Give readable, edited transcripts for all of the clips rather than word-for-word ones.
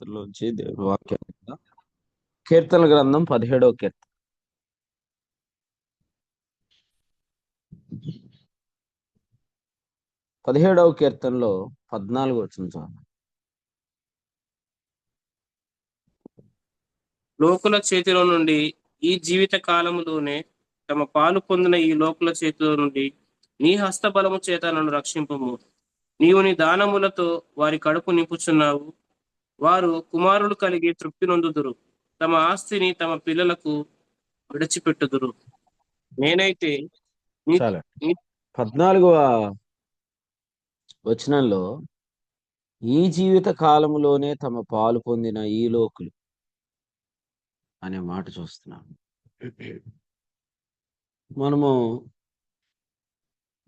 లోంచి దేవుని వాక్యం విందాం. కీర్తన గ్రంథం 17వ కీర్తన. 17వ కీర్తనలో 14 వచనం చాలు. లోకుల చేతిలో నుండి ఈ జీవిత కాలములోనే తమ పాలు పొందిన ఈ లోకుల చేతిలో నుండి నీ హస్తబలము చేత నన్ను రక్షింపము. నీవు నీ దానములతో వారి కడుపు నింపుచున్నావు. వారు కుమారులు కలిగి తృప్తి నొందుదురు. తమ ఆస్తిని తమ పిల్లలకు విడిచిపెట్టుదురు. నేనైతే నీ చాలు. నీ- 14వ వచనంలో ఈ జీవిత కాలములోనే తమ పాలు పొందిన ఈ లోకులు అనే మాట చూస్తున్నాం. మనము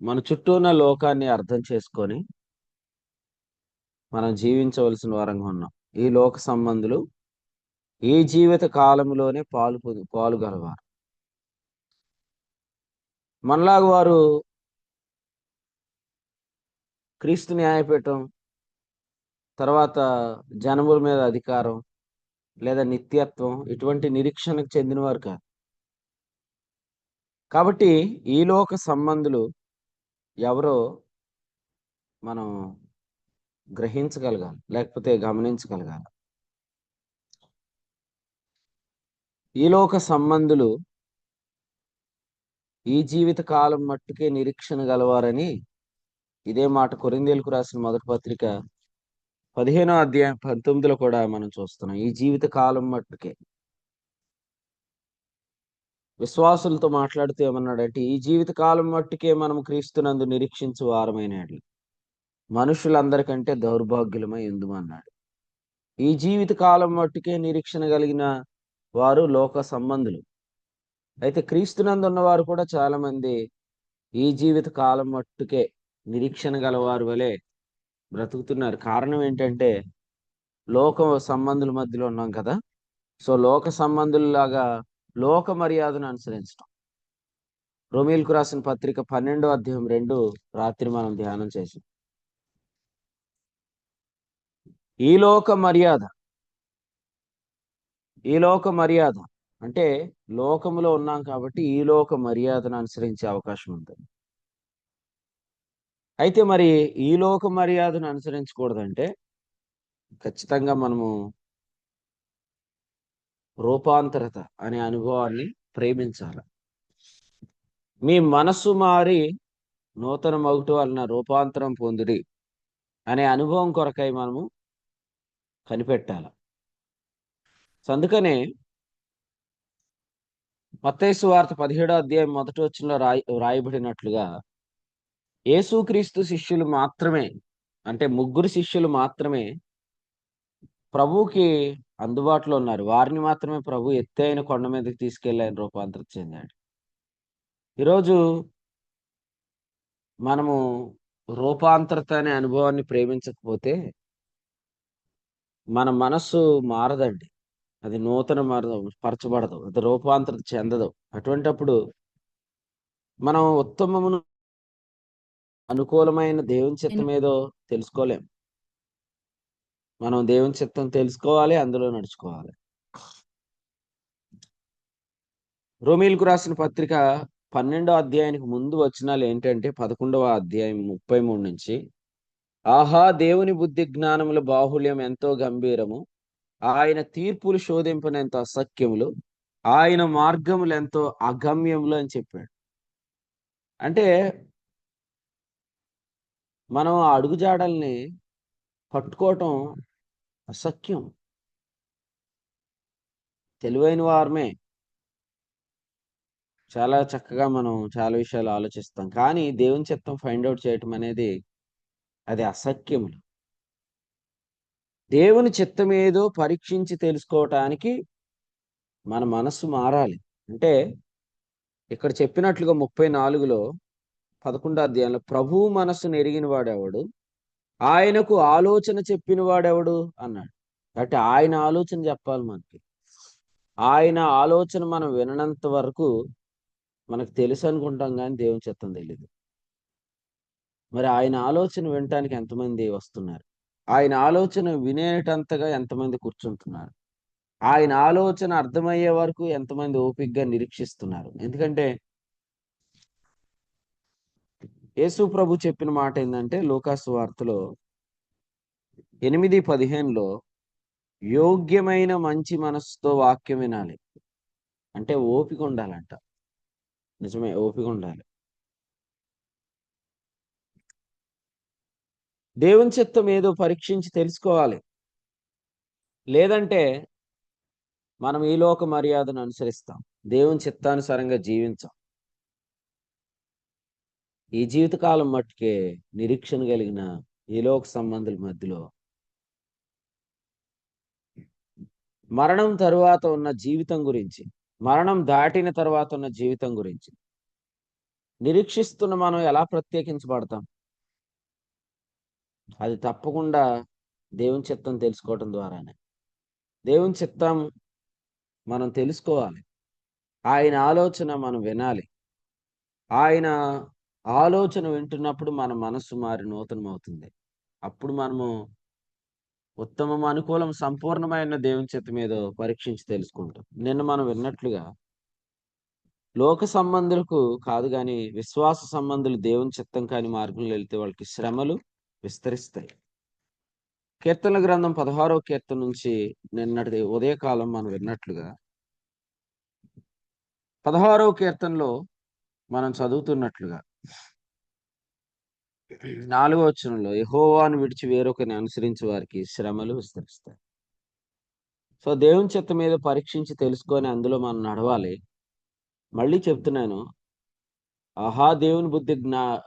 మన చుట్టూ ఉన్న లోకాన్ని అర్థం చేసుకొని మనం జీవించవలసిన వారంగా ఉన్నాం. ఈ లోక సంబంధులు ఈ జీవిత కాలంలోనే పాలు గలవారు. మనలాగా వారు క్రీస్తు న్యాయపీఠం, తర్వాత జనముల మీద అధికారం లేదా నిత్యత్వం ఇటువంటి నిరీక్షణకు చెందినవారు కాదు. కాబట్టి ఈ లోక సంబంధులు ఎవరో మనం గ్రహించగలగాలి, లేకపోతే గమనించగలగాలి. ఈ లోక సంబంధులు ఈ జీవిత కాలం మట్టుకే నిరీక్షణ గలవారని ఇదే మాట కొరింథీయులకు రాసిన మొదటి పత్రిక 15వ అధ్యాయం 19లో కూడా మనం చూస్తున్నాం. ఈ జీవిత కాలం మట్టుకే విశ్వాసులతో మాట్లాడుతూ ఏమన్నాడంటే, ఈ జీవిత కాలం మట్టుకే మనం క్రీస్తునందు నిరీక్షించు వారమైన యెడల మనుషులందరికంటే దౌర్భాగ్యులమై ఉందుమన్నాడు. ఈ జీవిత కాలం మట్టుకే నిరీక్షణ కలిగిన వారు లోక సంబంధులు. అయితే క్రీస్తునందు ఉన్నవారు కూడా చాలా మంది ఈ జీవిత కాలం మట్టుకే నిరీక్షణ గలవారు వలె బ్రతుకుతున్నారు. కారణం ఏంటంటే లోక సంబంధుల మధ్యలో ఉన్నాం కదా. సో లోక సంబంధుల్లాగా లోక మర్యాదను అనుసరించడం. రోమీయులకు రాసిన పత్రిక 12వ అధ్యాయం 2 రాత్రి మనం ధ్యానం చేసాం. ఈ లోక మర్యాద అంటే లోకములో ఉన్నాం కాబట్టి ఈ లోక మర్యాదను అనుసరించే అవకాశం ఉంటుంది. అయితే మరి ఈ లోక మర్యాదను అనుసరించకూడదంటే ఖచ్చితంగా మనము రూపాంతరత అనే అనుభవాన్ని ప్రేమించాలి. మీ మనస్సు మారి నూతన మగుట వలన రూపాంతరం పొందిరి అనే అనుభవం కొరకై మనము కనిపెట్టాలి. అందుకనే మత్తయి సువార్త 17వ అధ్యాయం 1వ వచనంలో రాయబడినట్లుగా యేసుక్రీస్తు శిష్యులు మాత్రమే, అంటే ముగ్గురు శిష్యులు మాత్రమే ప్రభువుకి అందుబాటులో ఉన్నారు. వారిని మాత్రమే ప్రభు ఎత్తైన కొండ మీదకి తీసుకెళ్ళి ఆయన రూపాంతరం చెందాడు. ఈరోజు మనము రూపాంతరత అనే అనుభవాన్ని ప్రేమించకపోతే మన మనస్సు మారదండి. అది నూతన పరచబడదు, అది రూపాంతరత చెందదు. అటువంటప్పుడు మనం ఉత్తమమును అనుకూలమైన దేవుని చిత్తం ఏదో తెలుసుకోలేం. మనం దేవుని చిత్తం తెలుసుకోవాలి, అందులో నడుచుకోవాలి. రోమీయులకు రాసిన పత్రిక 12వ అధ్యాయానికి ముందు వచనాలు ఏంటంటే 11వ అధ్యాయం 33 నుంచి, ఆహా దేవుని బుద్ధి జ్ఞానముల బాహుళ్యం ఎంతో గంభీరము, ఆయన తీర్పులు శోధింపనెంత అసఖ్యములు, ఆయన మార్గములు ఎంతో అగమ్యములు అని చెప్పాడు. అంటే మనం ఆ అడుగుజాడల్ని పట్టుకోవటం అసఖ్యం. తెలివైన వారమే చాలా చక్కగా మనం చాలా విషయాలు ఆలోచిస్తాం, కానీ దేవుని చిత్తం ఫైండ్ అవుట్ చేయటం అనేది అది అసఖ్యములు. దేవుని చిత్తం ఏదో పరీక్షించి తెలుసుకోవటానికి మన మనస్సు మారాలి. అంటే ఇక్కడ చెప్పినట్లుగా 34లో 11వ అధ్యాయంలో ప్రభువు మనస్సును ఎరిగిన వాడెవడు, ఆయనకు ఆలోచన చెప్పిన వాడెవడు అన్నాడు. అంటే ఆయన ఆలోచన చెప్పాలి మనకి. ఆయన ఆలోచన మనం విననంత వరకు మనకు తెలుసు అనుకుంటాం, కానీ దేవుని చిత్తం తెలీదు. మరి ఆయన ఆలోచన వినటానికి ఎంతమంది వస్తున్నారు? ఆయన ఆలోచన వినేటంతగా ఎంతమంది కూర్చుంటున్నారు? ఆయన ఆలోచన అర్థమయ్యే వరకు ఎంతమంది ఓపికగా నిరీక్షిస్తున్నారు? ఎందుకంటే యేసు ప్రభు చెప్పిన మాట ఏందంటే లూకాసు వార్తలో 8:15లో యోగ్యమైన మంచి మనస్సుతో వాక్యం వినాలి. అంటే ఓపిక ఉండాలంట. నిజమే, ఓపిక ఉండాలి. దేవుని చిత్తం ఏదో పరీక్షించి తెలుసుకోవాలి. లేదంటే మనం ఈ లోక మర్యాదను అనుసరిస్తాం. దేవుని చిత్తానుసారంగా జీవించాం. ఈ జీవితకాలం మట్టుకే నిరీక్షణ కలిగిన ఈ లోక సంబంధుల మధ్యలో మరణం తరువాత ఉన్న జీవితం గురించి, మరణం దాటిన తర్వాత ఉన్న జీవితం గురించి నిరీక్షిస్తున్న మనం ఎలా ప్రత్యేకించబడతాం? అది తప్పకుండా దేవుని చిత్తం తెలుసుకోవటం ద్వారానే. దేవుని చిత్తం మనం తెలుసుకోవాలి. ఆయన ఆలోచన మనం వినాలి. ఆయన ఆలోచన వింటున్నప్పుడు మన మనస్సు మారి నూతనమవుతుంది. అప్పుడు మనము ఉత్తమం, అనుకూలం, సంపూర్ణమైన దేవుని చిత్తం ఏదో పరీక్షించి తెలుసుకుంటాం. నిన్న మనం విన్నట్లుగా లోక సంబంధులకు కాదు గాని విశ్వాస సంబంధులు దేవుని చిత్తం కాని మార్గంలో వెళ్తే వాళ్ళకి శ్రమలు విస్తరిస్తాయి. కీర్తనల గ్రంథం 16వ కీర్తన నుంచి నిన్నటి ఉదయకాలం మనం విన్నట్లుగా 16వ కీర్తనలో మనం చదువుతున్నట్లుగా 4వ వచనంలో యెహోవాను విడిచి వేరొకరిని అనుసరించి వారికి శ్రమలు విస్తరిస్తాయి. సో దేవుని చిత్తం మీద పరీక్షించి తెలుసుకొని అందులో మనం నడవాలి. మళ్ళీ చెప్తున్నాను, ఆహా దేవుని బుద్ధి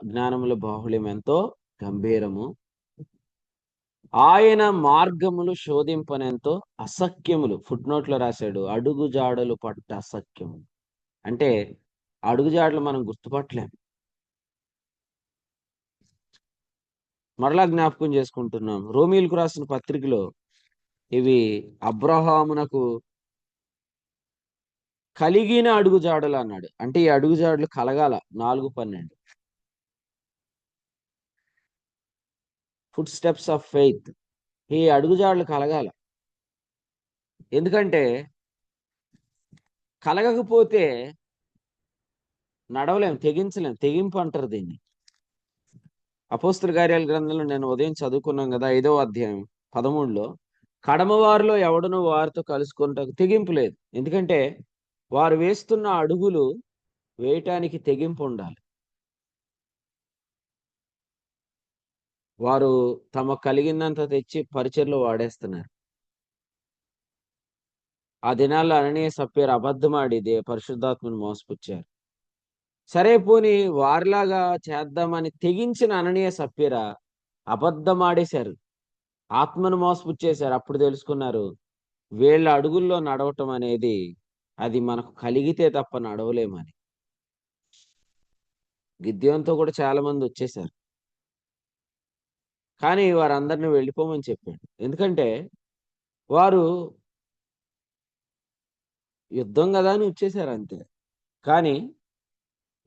జ్ఞానముల బాహుళ్యం ఎంతో గంభీరము, ఆయన మార్గములు శోధింపనెంతో అసఖ్యములు. ఫుట్ నోట్లో రాశాడు, అడుగు జాడలు పట్ట అసఖ్యము. అంటే అడుగుజాడలు మనం గుర్తుపట్టలేం. మరలా జ్ఞాపకం చేసుకుంటున్నాం, రోమీలకు రాసిన పత్రికలో ఇవి అబ్రహామునకు కలిగిన అడుగుజాడలు అన్నాడు. అంటే ఈ అడుగుజాడలు కలగాల. 4:12 ఫుట్ స్టెప్స్ ఆఫ్ ఫెయిత్. ఈ అడుగుజాడలు కలగాల. ఎందుకంటే కలగకపోతే నడవలేం, తెగించలేం. తెగింపు అంటారు దీన్ని. అపోస్తుల కార్యాల గ్రంథంలో నేను ఉదయం చదువుకున్నాం కదా, 5వ అధ్యాయం 13లో కడమవారిలో ఎవడను వారితో కలుసుకుంటకు తెగింపు లేదు. ఎందుకంటే వారు వేస్తున్న అడుగులు వేయటానికి తెగింపు ఉండాలి. వారు తమ కలిగిందంత తెచ్చి పరిచర్లో వాడేస్తున్నారు. ఆ దినాల్లో అననీయ సప్పీరా అబద్ధమాడి పరిశుద్ధాత్మను మోసపుచ్చారు. సరే పోని వారిలాగా చేద్దామని తెగించిన అననీయ సప్పీరా అబద్ధమాడేశారు, ఆత్మను మోసపుచ్చేశారు. అప్పుడు తెలుసుకున్నారు, వీళ్ళ అడుగుల్లో నడవటం అనేది అది మనకు కలిగితే తప్ప నడవలేమని. గిద్యోనుతో కూడా చాలా మంది వచ్చేసారు, కానీ వారందరిని వెళ్ళిపోమని చెప్పాడు. ఎందుకంటే వారు యుద్ధం కదా అని వచ్చేసారు అంతే. కానీ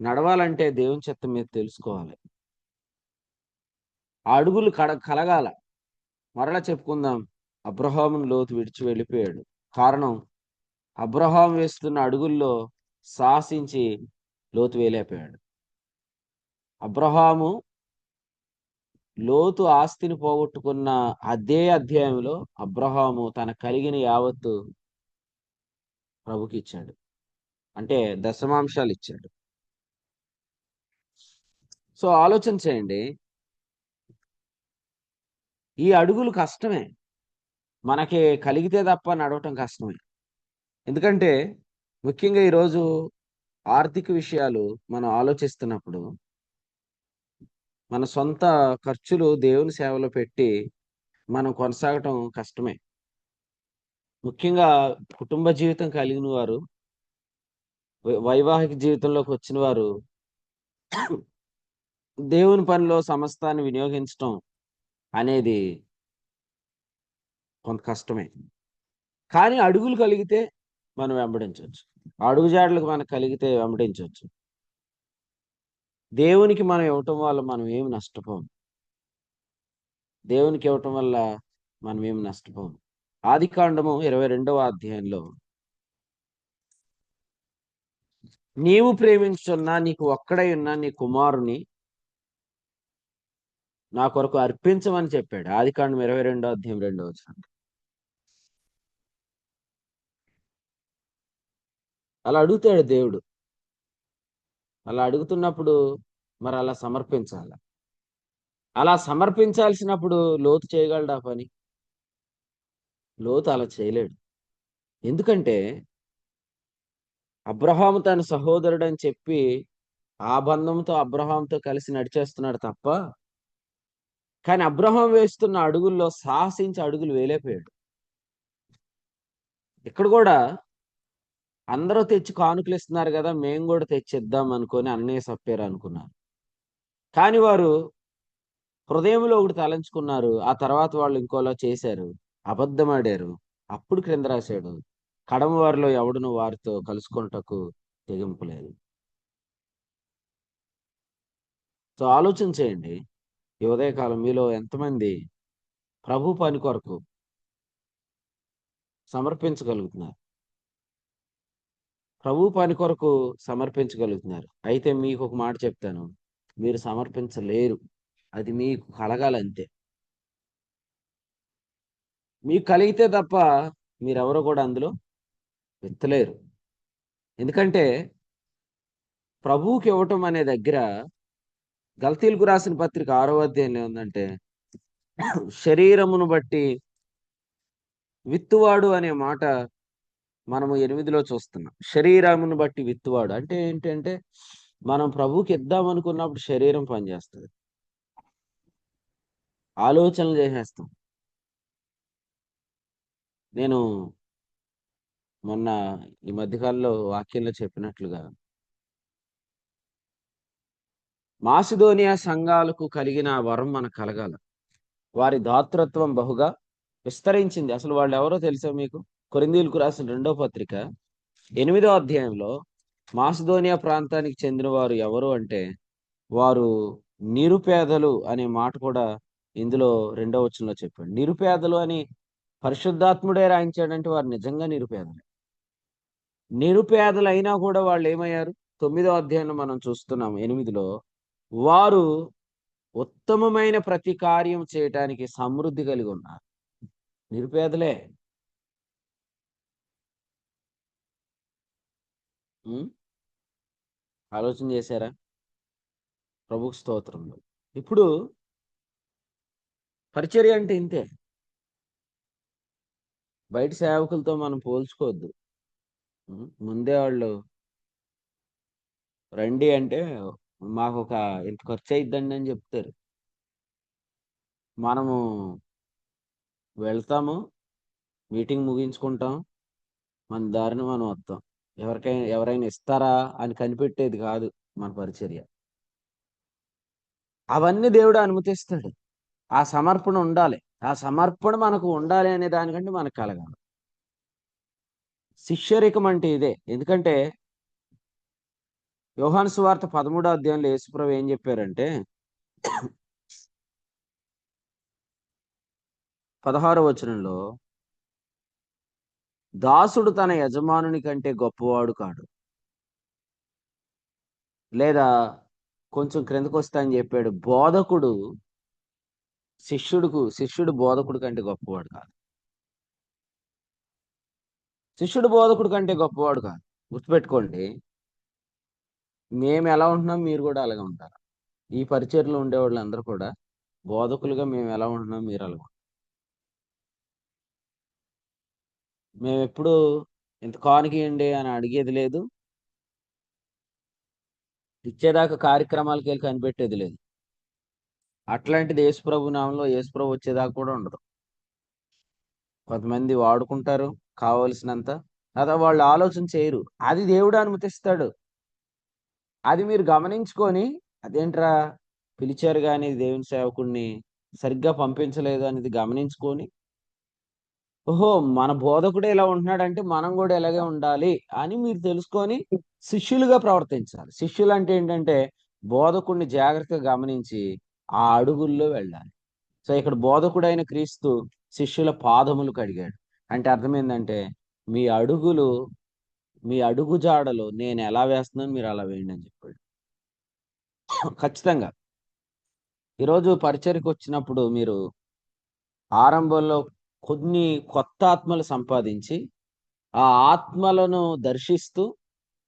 నడవాలంటే దేవుని చిత్తం మీద తెలుసుకోవాలి. ఆ అడుగులు కలగాల. మరలా చెప్పుకుందాం, అబ్రహామును లోతు విడిచి వెళ్ళిపోయాడు. కారణం, అబ్రహాం వేస్తున్న అడుగుల్లో సాహసించి లోతు వేలేపోయాడు. అబ్రహాము లోతు ఆస్తిని పోగొట్టుకున్న అదే అధ్యాయంలో అబ్రహాము తన కలిగిన యావత్తు ప్రభుకి ఇచ్చాడు. అంటే దశమాంశాలు ఇచ్చాడు. సో ఆలోచన చేయండి, ఈ అడుగులు కష్టమే. మనకి కలిగితే తప్ప నడవటం కష్టమే. ఎందుకంటే ముఖ్యంగా ఈరోజు ఆర్థిక విషయాలు మనం ఆలోచిస్తున్నప్పుడు మన సొంత ఖర్చులు దేవుని సేవలో పెట్టి మనం కొనసాగటం కష్టమే. ముఖ్యంగా కుటుంబ జీవితం కలిగిన వారు, వైవాహిక జీవితంలోకి వచ్చిన వారు దేవుని పనిలో సమస్తాన్ని వినియోగించటం అనేది కొంత కష్టమే. కానీ అడుగులు కలిగితే మనం వెంబడించవచ్చు. అడుగుజాడలకు మనకు కలిగితే వెంబడించవచ్చు. దేవునికి మనం ఇవ్వటం వల్ల మనం ఏమి నష్టపోం. దేవునికి ఇవ్వటం వల్ల మనం ఏం నష్టపోము. ఆదికాండము 22వ అధ్యాయంలో, నీవు ప్రేమించుచున్న నీకు ఒక్కడై ఉన్న నీ కుమారుని నా కొరకు అర్పించమని చెప్పాడు. ఆదికాండం 22వ అధ్యాయం 2వ వచనం. అలా అడుగుతాడు దేవుడు. అలా అడుగుతున్నప్పుడు మరి అలా సమర్పించాల. అలా సమర్పించాల్సినప్పుడు లోతు చేయగలడా పని? లోతు అలా చేయలేడు. ఎందుకంటే అబ్రహాము తన సహోదరుడు అని చెప్పి ఆ బంధంతో అబ్రహాంతో కలిసి నడిచేస్తున్నాడు తప్ప, కానీ అబ్రహాం వేస్తున్న అడుగుల్లో సాహసించి అడుగులు వేలేపోయాడు. ఇక్కడ కూడా అందరూ తెచ్చి కానుకలు ఇస్తున్నారు కదా, మేము కూడా తెచ్చిద్దాం అనుకొని అన్నయ్య సప్పారు అనుకున్నారు. కానీ వారు హృదయంలో ఒకటి తలంచుకున్నారు. ఆ తర్వాత వాళ్ళు ఇంకోలా చేశారు, అబద్ధమాడారు. అప్పుడు క్రింద రాశాడు, కడమ వారిలో ఎవడును వారితో కలుసుకొనుటకు తెగింపులేదు. సో ఆలోచన చేయండి, ఈ ఉదయకాలం మీలో ఎంతమంది ప్రభు పని కొరకు సమర్పించగలుగుతున్నారు? ప్రభు పని కొరకు సమర్పించగలుగుతున్నారు. అయితే మీకు ఒక మాట చెప్తాను, మీరు సమర్పించలేరు. అది మీకు కలగాలంతే. మీకు కలిగితే తప్ప మీరెవరో కూడా అందులో విత్తలేరు. ఎందుకంటే ప్రభువుకి ఇవ్వటం అనే దగ్గర గల్తీలకు రాసిన పత్రిక 6వ అధ్యాయంలో ఏముందంటే, శరీరమును బట్టి విత్తువాడు అనే మాట మనము 8లో చూస్తున్నాం. శరీరమును బట్టి విత్తువాడు అంటే ఏంటంటే, మనం ప్రభువుకి ఇద్దాం అనుకున్నప్పుడు శరీరం పనిచేస్తుంది, ఆలోచనలు చేసేస్తాం. నేను మొన్న ఈ మధ్యకాలంలో వాక్యంలో చెప్పినట్లుగా, మాసిదోనియా సంఘాలకు కలిగిన ఆ వరం మనకు కలగాల. వారి దాతృత్వం బహుగా విస్తరించింది. అసలు వాళ్ళు ఎవరో తెలుసా మీకు? కొరింథీయులకు రాసిన 2వ పత్రిక 8వ అధ్యాయంలో మాసిదోనియా ప్రాంతానికి చెందిన వారు ఎవరు అంటే, వారు నిరుపేదలు అనే మాట కూడా ఇందులో 2వ వచనంలో చెప్పాడు. నిరుపేదలు అని పరిశుద్ధాత్ముడే రాయించాడంటే వారు నిజంగా నిరుపేదలే. నిరుపేదలైనా కూడా వాళ్ళు ఏమయ్యారు? 9వ అధ్యాయంలో మనం చూస్తున్నాం 8లో, వారు ఉత్తమమైన ప్రతి కార్యం చేయటానికి సమృద్ధి కలిగి ఉన్నారు. నిరుపేదలే. ఉం? ఆలోచన చేశారా? ప్రభుకు స్తోత్రంలో. ఇప్పుడు పరిచర్య అంటే ఇంతే. బయట సేవకులతో మనం పోల్చుకోవద్దు. ముందే వాళ్ళు రండి అంటే మాకు ఒక ఇంత ఖర్చు అయిద్దండి అని చెప్తారు. మనము వెళ్తాము, మీటింగ్ ముగించుకుంటాం, మన దారిని మనం వస్తాం. ఎవరైనా ఇస్తారా అని కనిపెట్టేది కాదు మన పరిచర్య. అవన్నీ దేవుడు అనుమతిస్తాడు. ఆ సమర్పణ ఉండాలి. ఆ సమర్పణ మనకు ఉండాలి అనే దానికంటే మనకు కలగాలి. శిష్యరికం అంటే ఇదే. ఎందుకంటే యోహాను సువార్త 13వ అధ్యాయంలో యేసుప్రభు ఏం చెప్పారంటే, 16వ వచనంలో, దాసుడు తన యజమానుని కంటే గొప్పవాడు కాడు. లేదా కొంచెం క్రిందకు వస్తా అని చెప్పాడు, బోధకుడు శిష్యుడు బోధకుడు కంటే గొప్పవాడు కాదు. శిష్యుడు బోధకుడు కంటే గొప్పవాడు కాదు. గుర్తుపెట్టుకోండి, మేము ఎలా ఉంటున్నాం మీరు కూడా అలాగే ఉంటారు. ఈ పరిచర్లో ఉండేవాళ్ళు అందరూ కూడా బోధకులుగా మేము ఎలా ఉంటున్నాం మీరు అలా ఉంటున్నారు. మేము ఎప్పుడు ఇంత కానుకయండి అని అడిగేది లేదు, ఇచ్చేదాకా కార్యక్రమాలకి వెళ్ళి కనిపెట్టేది లేదు. అట్లాంటిది యేసుప్రభు నామంలో యేసుప్రభు వచ్చేదాకా కూడా ఉండదు. కొంతమంది వాడుకుంటారు కావలసినంత, అదా వాళ్ళు ఆలోచన చేయరు. అది దేవుడు అనుమతిస్తాడు. అది మీరు గమనించుకొని, అదేంట్రా పిలిచారు కానీ దేవుని సేవకుడిని సరిగ్గా పంపించలేదు అనేది గమనించుకొని, ఓహో మన బోధకుడే ఇలా ఉంటున్నాడంటే మనం కూడా ఇలాగే ఉండాలి అని మీరు తెలుసుకొని శిష్యులుగా ప్రవర్తించాలి. శిష్యులు అంటే ఏంటంటే బోధకుడిని జాగ్రత్తగా గమనించి ఆ అడుగుల్లో వెళ్ళాలి. సో ఇక్కడ బోధకుడైన క్రీస్తు శిష్యుల పాదములు కడిగాడు. అంటే అర్థం ఏంటంటే, మీ అడుగులు మీ అడుగు జాడలు నేను ఎలా వేస్తున్నాను మీరు అలా వేయండి అని చెప్పాడు. ఖచ్చితంగా ఈరోజు పరిచర్యకు వచ్చినప్పుడు మీరు ఆరంభంలో కొన్ని కొత్త ఆత్మలు సంపాదించి ఆ ఆత్మలను దర్శిస్తూ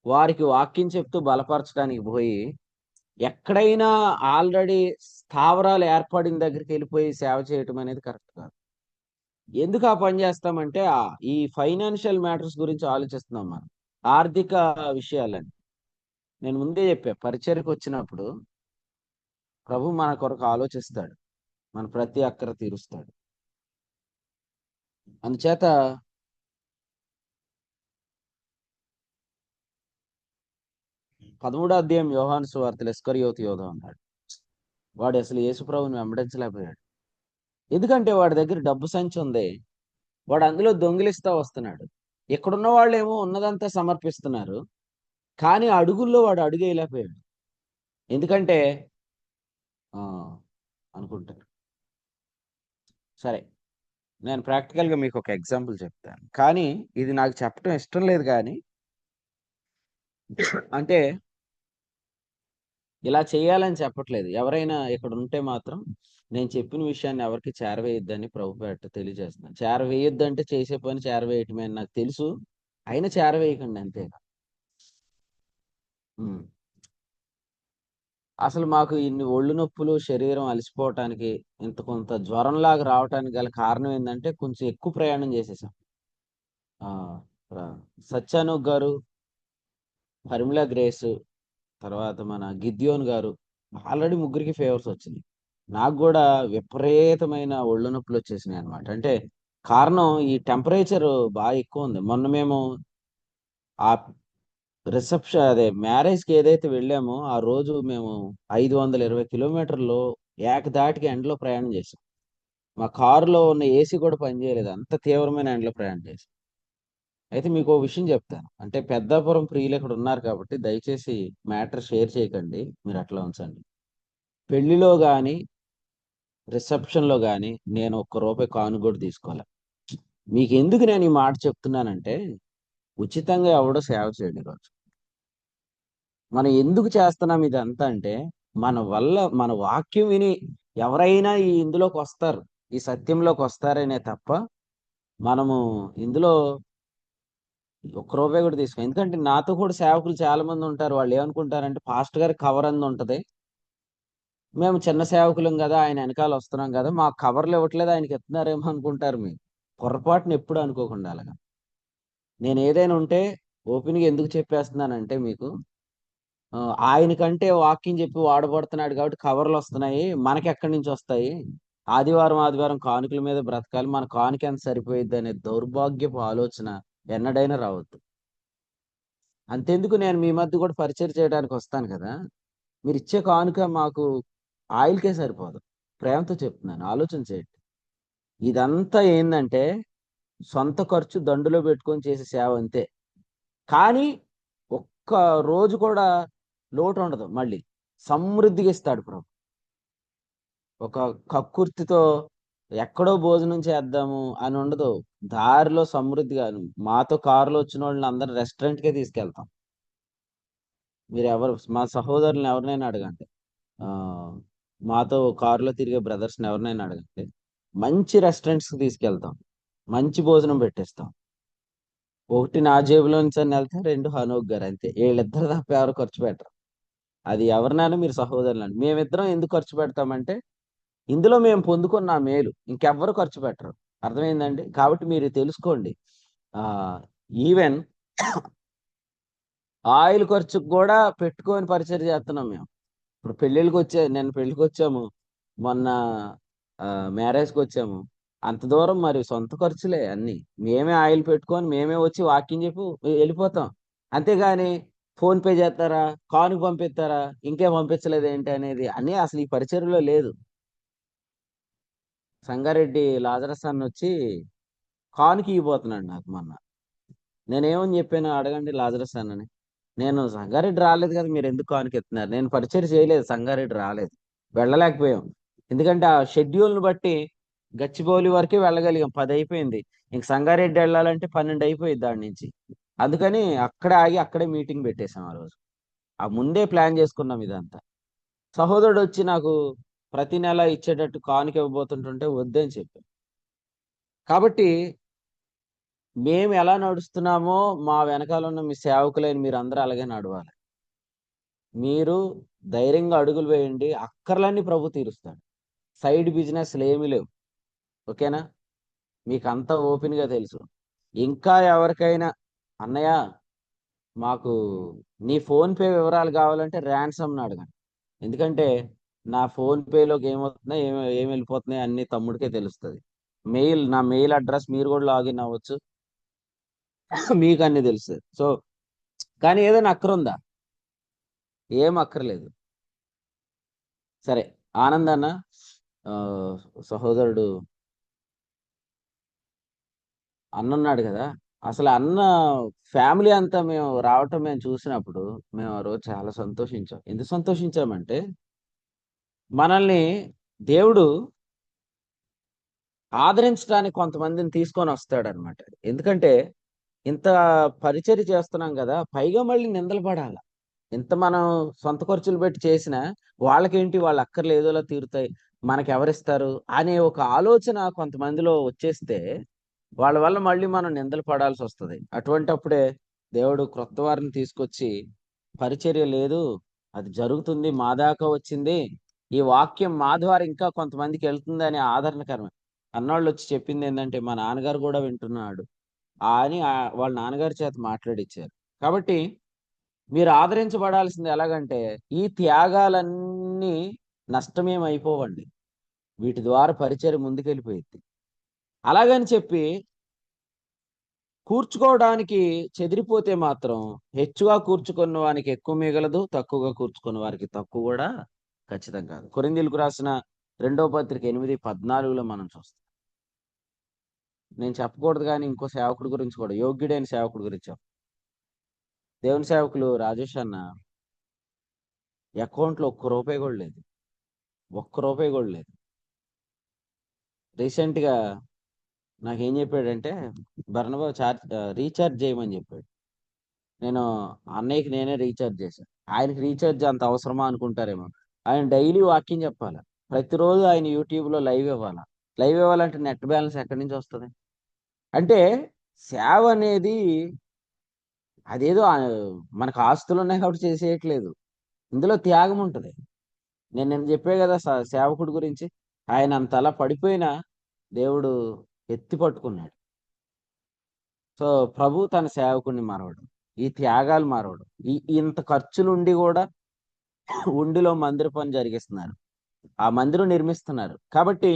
వారికి వాక్యం చెప్తూ బలపరచడానికి పోయి, ఎక్కడైనా ఆల్రెడీ స్థావరాలు ఏర్పడిన దగ్గరికి వెళ్ళిపోయి సేవ చేయటం అనేది కరెక్ట్ కాదు. ఎందుకు ఆ పని చేస్తామంటే ఈ ఫైనాన్షియల్ మ్యాటర్స్ గురించి ఆలోచిస్తున్నాం మనం, ఆర్థిక విషయాలని. నేను ముందే చెప్పా, పరిచర్యకు వచ్చినప్పుడు ప్రభు మన కొరకు ఆలోచిస్తాడు, మన ప్రతి అక్కర తీరుస్తాడు. అందుచేత 13వ అధ్యాయం యోహాను సువార్తలో ఇస్కరియోతు యోధ ఉన్నాడు. వాడు అసలు యేసు ప్రభువుని వెంబడించలేకపోయాడు. ఎందుకంటే వాడి దగ్గర డబ్బు సంచి ఉంది, వాడు అందులో దొంగిలిస్తా వస్తున్నాడు. ఇక్కడున్న వాళ్ళేమో ఉన్నదంతా సమర్పిస్తున్నారు, కానీ అడుగుల్లో వాడు అడుగేయలేకపోయాడు. ఎందుకంటే ఆ, అనుకుంటారు. సరే, నేను ప్రాక్టికల్గా మీకు ఒక ఎగ్జాంపుల్ చెప్తాను, కానీ ఇది నాకు చెప్పడం ఇష్టం లేదు. కానీ అంటే ఇలా చేయాలని చెప్పట్లేదు. ఎవరైనా ఇక్కడ ఉంటే మాత్రం నేను చెప్పిన విషయాన్ని ఎవరికి చేరవేయొద్దని ప్రభుపేట తెలియజేస్తున్నాను. చేరవేయొద్దంటే చేసే పని చేరవేయటమే అని నాకు తెలుసు, అయినా చేరవేయకండి అంతే. ఉమ్. అసలు మాకు ఇన్ని ఒళ్ళు నొప్పులు, శరీరం అలసిపోవటానికి, ఇంత కొంత జ్వరంలాగా రావటానికి గల కారణం ఏంటంటే కొంచెం ఎక్కువ ప్రయాణం చేసేసాం. ఆ, సత్యానూక్ గారు, పరిమళ గ్రేస్, తర్వాత మన గిద్యోన్ గారు, ఆల్రెడీ ముగ్గురికి ఫేవర్స్ వచ్చింది. నాకు కూడా విపరీతమైన ఒళ్ళు నొప్పులు వచ్చేసినాయి అనమాట. అంటే కారణం ఈ టెంపరేచర్ బాగా ఎక్కువ ఉంది. మొన్న మేము ఆ రిసెప్షన్, అదే మ్యారేజ్కి ఏదైతే వెళ్ళామో ఆ రోజు మేము 520 కిలోమీటర్లు ఏకదాటికి ఎండలో ప్రయాణం చేసాం. మా కారులో ఉన్న ఏసీ కూడా పనిచేయలేదు, అంత తీవ్రమైన ఎండలో ప్రయాణం చేసాం. అయితే మీకు ఓ విషయం చెప్తాను, అంటే పెద్దాపురం ప్రియులు ఇక్కడ ఉన్నారు కాబట్టి దయచేసి మ్యాటర్ షేర్ చేయకండి, మీరు అట్లా ఉంచండి. పెళ్లిలో కానీ రిసెప్షన్లో కానీ నేను ఒక్క రూపాయి కాను కూడా తీసుకోవాలి. మీకు ఎందుకు నేను ఈ మాట చెప్తున్నానంటే, ఉచితంగా ఎవడో సేవ చేయడు ఈరోజు. మనం ఎందుకు చేస్తున్నాం ఇదంతా అంటే, మన వల్ల మన వాక్యం విని ఎవరైనా ఇందులోకి వస్తారు, ఈ సత్యంలోకి వస్తారనే తప్ప మనము ఇందులో ఒక్క రూపాయి కూడా తీసుకో. ఎందుకంటే నాతో కూడా సేవకులు చాలా మంది ఉంటారు, వాళ్ళు ఏమనుకుంటారంటే పాస్టర్ గారి కవర్ అంది ఉంటది, మేము చిన్న సేవకులం కదా, ఆయన వెనకాల వస్తున్నాం కదా, మా కవర్లు ఇవ్వట్లేదు ఆయనకి ఇస్తున్నారేమో అనుకుంటారు. మీరు పొరపాటున ఎప్పుడు అనుకోకుండా అలాగా. నేను ఏదైనా ఉంటే ఓపెన్గా ఎందుకు చెప్పేస్తున్నానంటే మీకు, ఆ, ఆయనకంటే వాక్యం చెప్పి వాడబడుతున్నాడు కాబట్టి కవర్లు వస్తున్నాయి, మనకి ఎక్కడి నుంచి వస్తాయి? ఆదివారం ఆదివారం కానుకల మీద బ్రతకాలి, మన కానుక ఎంత సరిపోయిద్ది అనే దౌర్భాగ్యపు ఆలోచన ఎన్నడైనా రావద్దు. అంతెందుకు, నేను మీ మధ్య కూడా పరిచయం చేయడానికి వస్తాను కదా, మీరు ఇచ్చే కానుక మాకు ఆయిల్కే సరిపోదు. ప్రేమతో చెప్తున్నాను, ఆలోచన చేయండి. ఇదంతా ఏంటంటే సొంత ఖర్చు దండులో పెట్టుకొని చేసే సేవ అంతే. కానీ ఒక్క రోజు కూడా లోటు ఉండదు, మళ్ళీ సమృద్ధిగా ఇస్తాడు ప్రభు. ఒక కక్కుర్తితో ఎక్కడో భోజనం చేద్దాము అని ఉండదు, దారిలో సమృద్ధిగా. మాతో కారులో వచ్చిన వాళ్ళని అందరు రెస్టారెంట్కే తీసుకెళ్తాం. మీరు ఎవరు, మా సహోదరులను ఎవరినైనా అడగండి, ఆ, మాతో కారులో తిరిగే బ్రదర్స్ని ఎవరినైనా అడగండి, మంచి రెస్టారెంట్స్కి తీసుకెళ్తాం, మంచి భోజనం పెట్టేస్తాం. ఒకటి నా జేబులో నుంచి అని వెళ్తే, రెండు హనోక్ గారు, అంతే. వీళ్ళిద్దరు తప్ప ఎవరు ఖర్చు పెట్టరు. అది ఎవరినైనా మీరు సహోదరులండి, మేమిద్దరం ఎందుకు ఖర్చు పెడతామంటే ఇందులో మేము పొందుకున్న ఆ మేలు ఇంకెవ్వరు ఖర్చు పెట్టరు. అర్థమైందండి? కాబట్టి మీరు తెలుసుకోండి, ఆ ఈవెన్ ఆయిల్ ఖర్చుకు కూడా పెట్టుకొని పరిచయం చేస్తున్నాం మేము. ఇప్పుడు నేను పెళ్లికి వచ్చాము, మొన్న మ్యారేజ్కి వచ్చాము, అంత దూరం మరి సొంత ఖర్చులే అన్ని. మేమే ఆయిల్ పెట్టుకొని మేమే వచ్చి వాకింగ్ చెప్పి వెళ్ళిపోతాం. అంతేగాని ఫోన్ పే చేస్తారా, కానుక పంపిస్తారా, ఇంకే పంపించలేదు ఏంటి అనేది అని అసలు ఈ పరిచర్లో లేదు. సంగారెడ్డి లాజరస్ అన్న వచ్చి కానుక ఇవ్వబోతున్నాడు నాకు మొన్న. నేనేమని చెప్పాను అడగండి లాజరస్ అన్నని. నేను సంగారెడ్డి రాలేదు కదా, మీరు ఎందుకు కానుక ఎత్తున్నారు? నేను పరిచయం చేయలేదు, సంగారెడ్డి రాలేదు, వెళ్ళలేకపోయాం. ఎందుకంటే ఆ షెడ్యూల్ని బట్టి గచ్చిబౌలి వరకే వెళ్ళగలిగాం, 10 అయిపోయింది. ఇంక సంగారెడ్డి వెళ్ళాలంటే 12 అయిపోయింది దాని నుంచి. అందుకని అక్కడే ఆగి అక్కడే మీటింగ్ పెట్టేశాం ఆ రోజు. ఆ ముందే ప్లాన్ చేసుకున్నాం ఇదంతా. సహోదరుడు వచ్చి నాకు ప్రతి నెల ఇచ్చేటట్టు కానుక ఇవ్వబోతుంటుంటే వద్దని చెప్పాను. కాబట్టి మేము ఎలా నడుస్తున్నామో మా వెనకాల ఉన్న మీ సేవకులైన మీరు అందరూ అలాగే నడవాలి. మీరు ధైర్యంగా అడుగులు వేయండి, అక్కర్లన్నీ ప్రభు తీరుస్తాడు. సైడ్ బిజినెస్లు ఏమీ లేవు. ఓకేనా? మీకు అంతా ఓపెన్గా తెలుసు. ఇంకా ఎవరికైనా అన్నయ్య మాకు నీ ఫోన్ పే వివరాలు కావాలంటే ర్యాన్సమ్ని అడగండి. ఎందుకంటే నా ఫోన్ పేలోకి ఏమవుతున్నాయి ఏం వెళ్ళిపోతున్నాయి అన్ని తమ్ముడికే తెలుస్తుంది. నా మెయిల్ అడ్రస్ మీరు కూడా లాగిన్ అవ్వచ్చు. మీకు అన్ని తెలుస్తుంది. సో కానీ ఏదైనా అక్కరుందా? ఏం అక్కర్లేదు. సరే, ఆనందన్న ఆ, సహోదరుడు అన్నున్నాడు కదా, అసలు అన్న ఫ్యామిలీ అంతా మేము రావటం మేము చూసినప్పుడు మేము ఆ రోజు చాలా సంతోషించాం. ఎందుకు సంతోషించామంటే మనల్ని దేవుడు ఆదరించడానికి కొంతమందిని తీసుకొని వస్తాడనమాట. ఎందుకంటే ఇంత పరిచర్య చేస్తున్నాం కదా, పైగా మళ్ళీ నిందలు పడాల. ఇంత మనం సొంత ఖర్చులు పెట్టి చేసినా వాళ్ళకేంటి, వాళ్ళ అక్కర్లు ఏదోలా తీరుతాయి, మనకి ఎవరిస్తారు అనే ఒక ఆలోచన కొంతమందిలో వచ్చేస్తే వాళ్ళ వల్ల మళ్ళీ మనం నిందలు పడాల్సి వస్తుంది. అటువంటప్పుడే దేవుడు క్రొత్త వారిని తీసుకొచ్చి పరిచర్య లేదు, అది జరుగుతుంది, మా దాకా వచ్చింది, ఈ వాక్యం మా ద్వారా ఇంకా కొంతమందికి వెళ్తుంది అనే ఆదరణకరం. అన్నోళ్ళు వచ్చి చెప్పింది ఏంటంటే మా నాన్నగారు కూడా వింటున్నాడు అని వాళ్ళ నాన్నగారి చేత మాట్లాడిచ్చారు. కాబట్టి మీరు ఆదరించబడాల్సింది ఎలాగంటే ఈ త్యాగాలన్నీ నష్టమేం అయిపోవండి, వీటి ద్వారా పరిచర్య ముందుకెళ్ళిపోయింది. అలాగని చెప్పి కూర్చుకోవడానికి చెదిరిపోతే మాత్రం హెచ్చుగా కూర్చుకున్న వానికి ఎక్కువ మిగలదు, తక్కువగా కూర్చుకున్న వారికి తక్కువ కూడా ఖచ్చితం కాదు. కొరింథీయులకు రాసిన 2వ పత్రిక 8:14లో మనం చూస్తాం. నేను చెప్పకూడదు కానీ ఇంకో సేవకుడి గురించి కూడా, యోగ్యుడైన సేవకుడి గురించి దేవుని సేవకులు రాజేష్ అన్న అకౌంట్లో ఒక్క రూపాయి కూడా లేదు, ఒక్క రూపాయి కూడా లేదు. రీసెంట్గా నాకేం చెప్పాడంటే బర్నబాబు రీఛార్జ్ చేయమని చెప్పాడు. నేను అన్నయ్యకి నేనే రీఛార్జ్ చేశాను. ఆయనకి రీఛార్జ్ అంత అవసరమా అనుకుంటారేమో. ఆయన డైలీ వాక్యం చెప్పాలి, ప్రతిరోజు ఆయన యూట్యూబ్లో లైవ్ ఇవ్వాలి. లైవ్ ఇవ్వాలంటే నెట్ బ్యాలెన్స్ ఎక్కడి నుంచి వస్తుంది? అంటే సేవ అనేది అదేదో మనకు ఆస్తులు ఉన్నాయి కాబట్టి చేసేయట్లేదు, ఇందులో త్యాగం ఉంటుంది. నేను చెప్పే కదా సేవకుడి గురించి, ఆయన అంతలా పడిపోయినా దేవుడు ఎత్తి పట్టుకున్నాడు. సో ప్రభు తన సేవకుడిని మరవడు, ఈ త్యాగాలు మరవడు. ఇంత ఖర్చులు ఉండి కూడా ఉండిలో మందిర పని జరిగిస్తున్నారు, ఆ మందిరం నిర్మిస్తున్నారు. కాబట్టి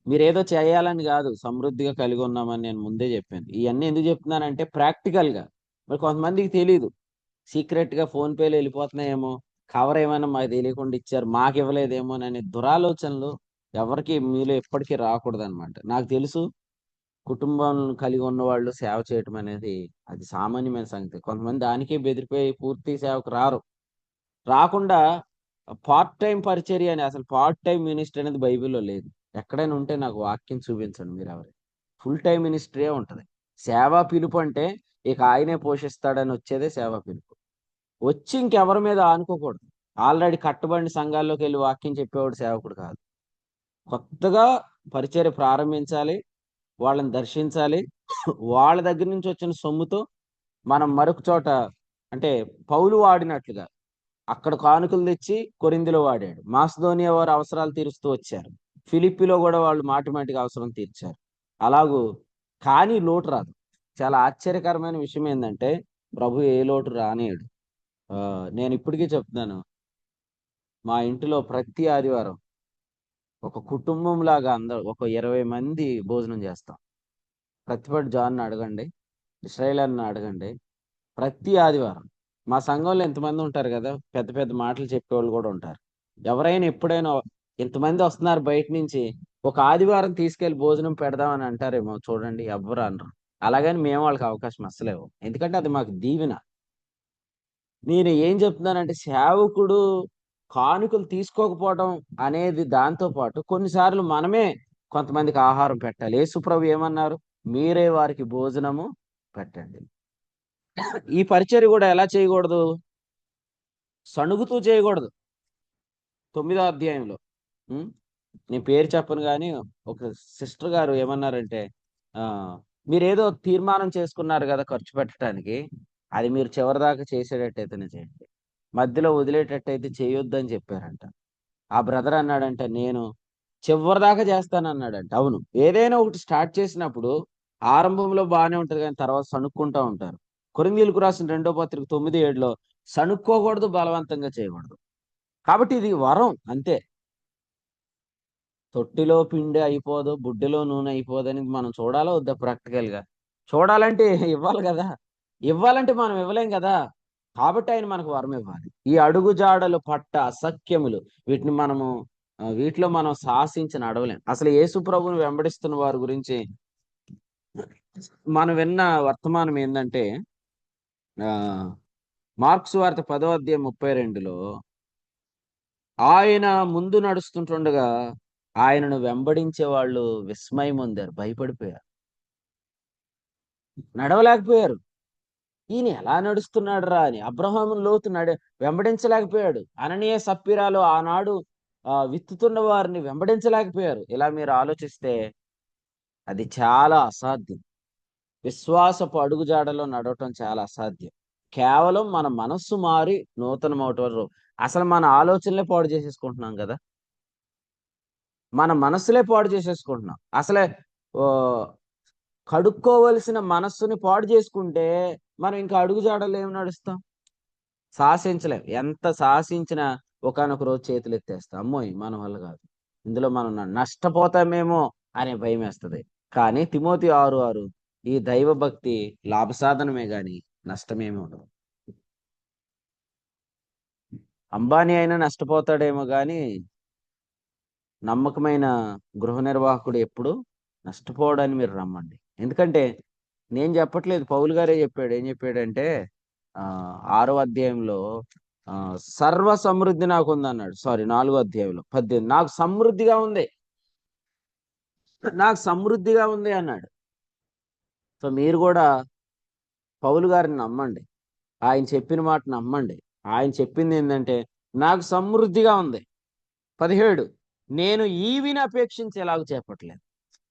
మీరేదో చేయాలని కాదు, సమృద్ధిగా కలిగి ఉన్నామని నేను ముందే చెప్పాను. ఇవన్నీ ఎందుకు చెప్తున్నానంటే ప్రాక్టికల్గా మరి కొంతమందికి తెలియదు, సీక్రెట్గా ఫోన్ పేలు వెళ్ళిపోతున్నాయేమో, కవర్ ఏమైనా మాకు తెలియకుండా ఇచ్చారు మాకు ఇవ్వలేదేమో అనే దురాలోచనలు ఎవరికి మీలో ఎప్పటికీ రాకూడదు అనమాట. నాకు తెలుసు, కుటుంబం కలిగి ఉన్న వాళ్ళు సేవ చేయటం అనేది అది సామాన్యమైన సంగతి. కొంతమంది దానికే బెదిరిపోయి పూర్తి సేవకు రారు. రాకుండా పార్ట్ టైం పరిచర్య అని, అసలు పార్ట్ టైం మినిస్ట్రీ అనేది బైబిల్లో లేదు. ఎక్కడైనా ఉంటే నాకు వాక్యం చూపించండి మీరు ఎవరు. ఫుల్ టైం మినిస్ట్రీయే ఉంటుంది. సేవా పిలుపు అంటే ఇక ఆయనే పోషిస్తాడని వచ్చేదే సేవా పిలుపు. వచ్చి ఇంకెవరి మీద ఆనుకోకూడదు. ఆల్రెడీ కట్టుబడిన సంఘాల్లోకి వెళ్ళి వాక్యం చెప్పేవాడు సేవకుడు కాదు. కొత్తగా పరిచర్య ప్రారంభించాలి, వాళ్ళని దర్శించాలి. వాళ్ళ దగ్గర నుంచి వచ్చిన సొమ్ముతో మనం మరొక చోట, అంటే పౌలు వాడినట్లుగా అక్కడ కానుకలు తెచ్చి కొరింథీలో వాడాడు. మాసిదోనియా వారు అవసరాలు తీరుస్తూ వచ్చారు. ఫిలిప్పిలో కూడా వాళ్ళు మాటి మాటికి అవసరం తీర్చారు. అలాగూ కానీ లోటు రాదు. చాలా ఆశ్చర్యకరమైన విషయం ఏంటంటే ప్రభు ఏ లోటు రానియడు. నేను ఇప్పటికీ చెప్తున్నాను, మా ఇంటిలో ప్రతి ఆదివారం ఒక కుటుంబం లాగా అందరూ ఒక 20 మంది భోజనం చేస్తాం. ప్రతిపాటి జాన్ అడగండి, ఇస్రాయేల్ అన్న అడగండి, ప్రతి ఆదివారం. మా సంఘంలో ఎంతమంది ఉంటారు కదా, పెద్ద పెద్ద మాటలు చెప్పేవాళ్ళు కూడా ఉంటారు. ఎవరైనా ఎప్పుడైనా ఇంతమంది వస్తున్నారు బయట నుంచి, ఒక ఆదివారం తీసుకెళ్లి భోజనం పెడదామని అంటారేమో చూడండి, ఎవ్వరు అనరు. అలాగని మేము వాళ్ళకి అవకాశం అస్సలేవు, ఎందుకంటే అది మాకు దీవెన. నేను ఏం చెప్తున్నానంటే సేవకుడు కానుకలు తీసుకోకపోవడం అనేది దాంతో పాటు కొన్నిసార్లు మనమే కొంతమందికి ఆహారం పెట్టాలి. యేసుప్రభు ఏమన్నారు? మీరే వారికి భోజనము పెట్టండి. ఈ పరిచర్య కూడా ఎలా చేయకూడదు? సణుగుతూ చేయకూడదు. 9వ అధ్యాయంలో నేను పేరు చెప్పను కానీ ఒక సిస్టర్ గారు ఏమన్నారంటే, ఆ మీరేదో తీర్మానం చేసుకున్నారు కదా ఖర్చు పెట్టడానికి, అది మీరు చివరిదాకా చేసేటట్టయితేనే చేయండి, మధ్యలో వదిలేటట్టయితే చేయొద్దని చెప్పారంట. ఆ బ్రదర్ అన్నాడంట, నేను చివరిదాకా చేస్తానన్నాడంట. అవును, ఏదైనా ఒకటి స్టార్ట్ చేసినప్పుడు ఆరంభంలో బాగానే ఉంటది కానీ తర్వాత సణుక్కుంటా ఉంటారు. కొరింథీయులకు రాసిన 2వ పత్రిక 9:7లో సణుక్కోకూడదు, బలవంతంగా చేయకూడదు. కాబట్టి ఇది వరం అంతే. తొట్టిలో పిండి అయిపోదు, బుడ్డిలో నూనె అయిపోదని మనం చూడాలా వద్దా? ప్రాక్టికల్ గా చూడాలంటే ఇవ్వాలి కదా. ఇవ్వాలంటే మనం ఇవ్వలేం కదా. కాబట్టి ఆయన మనకు వరం ఇవ్వాలి. ఈ అడుగు జాడలు పట్ట అసఖ్యములు, వీటిలో మనం సాహసించి నడవలేం. అసలు యేసు ప్రభువుని వెంబడిస్తున్న వారి గురించి మనం విన్న వర్తమానం ఏంటంటే, ఆ మార్క్స్ వార్త 10వ అధ్యాయం 32లో ఆయన ముందు నడుస్తుంటుండగా ఆయనను వెంబడించే వాళ్ళు విస్మయం పొందారు, భయపడిపోయారు, నడవలేకపోయారు. ఈయన ఎలా నడుస్తున్నాడు రా అని. అబ్రహాము లోతు వెంబడించలేకపోయాడు. అననీయ సప్పిరాలు ఆనాడు విత్తుతున్న వారిని వెంబడించలేకపోయారు. ఇలా మీరు ఆలోచిస్తే అది చాలా అసాధ్యం. విశ్వాసపు అడుగుజాడలో నడవటం చాలా అసాధ్యం. కేవలం మన మనస్సు మారి నూతనమవటం. అసలు మన ఆలోచనలే పాడు చేసేసుకుంటున్నాం కదా. మన మనసులే పాడు చేసేసుకుంటున్నాం. అసలే కడుక్కోవలసిన మనస్సుని పాడు చేసుకుంటే మనం ఇంకా అడుగుజాడల్లో ఏమి నడుస్తాం? సాహసించలేం. ఎంత సాహసించినా ఒకానొక రోజు చేతులు ఎత్తేస్తాం. అమ్మోయ్ మన వల్ల కాదు, ఇందులో మనం నష్టపోతామేమో అనే భయం వేస్తుంది. కానీ తిమోతి 6:6 ఈ దైవ భక్తి లాభసాధనమే గాని నష్టమేమీ ఉండదు. అంబానీ అయినా నష్టపోతాడేమో గాని నమ్మకమైన గృహ నిర్వాహకుడు ఎప్పుడు నష్టపోవడాన్ని మీరు రమ్మండి. ఎందుకంటే నేను చెప్పట్లేదు, పౌలు గారే చెప్పాడు. ఏం చెప్పాడంటే 6వ అధ్యాయంలో సర్వ సమృద్ధి నాకు ఉంది అన్నాడు. సారీ, 4వ అధ్యాయంలో 18 నాకు సమృద్ధిగా ఉంది, నాకు సమృద్ధిగా ఉంది అన్నాడు. సో మీరు కూడా పౌలు గారిని నమ్మండి, ఆయన చెప్పిన మాట నమ్మండి. ఆయన చెప్పింది ఏంటంటే నాకు సమృద్ధిగా ఉంది. 17 నేను ఈవిని అపేక్షించి ఎలాగో చెప్పట్లేదు.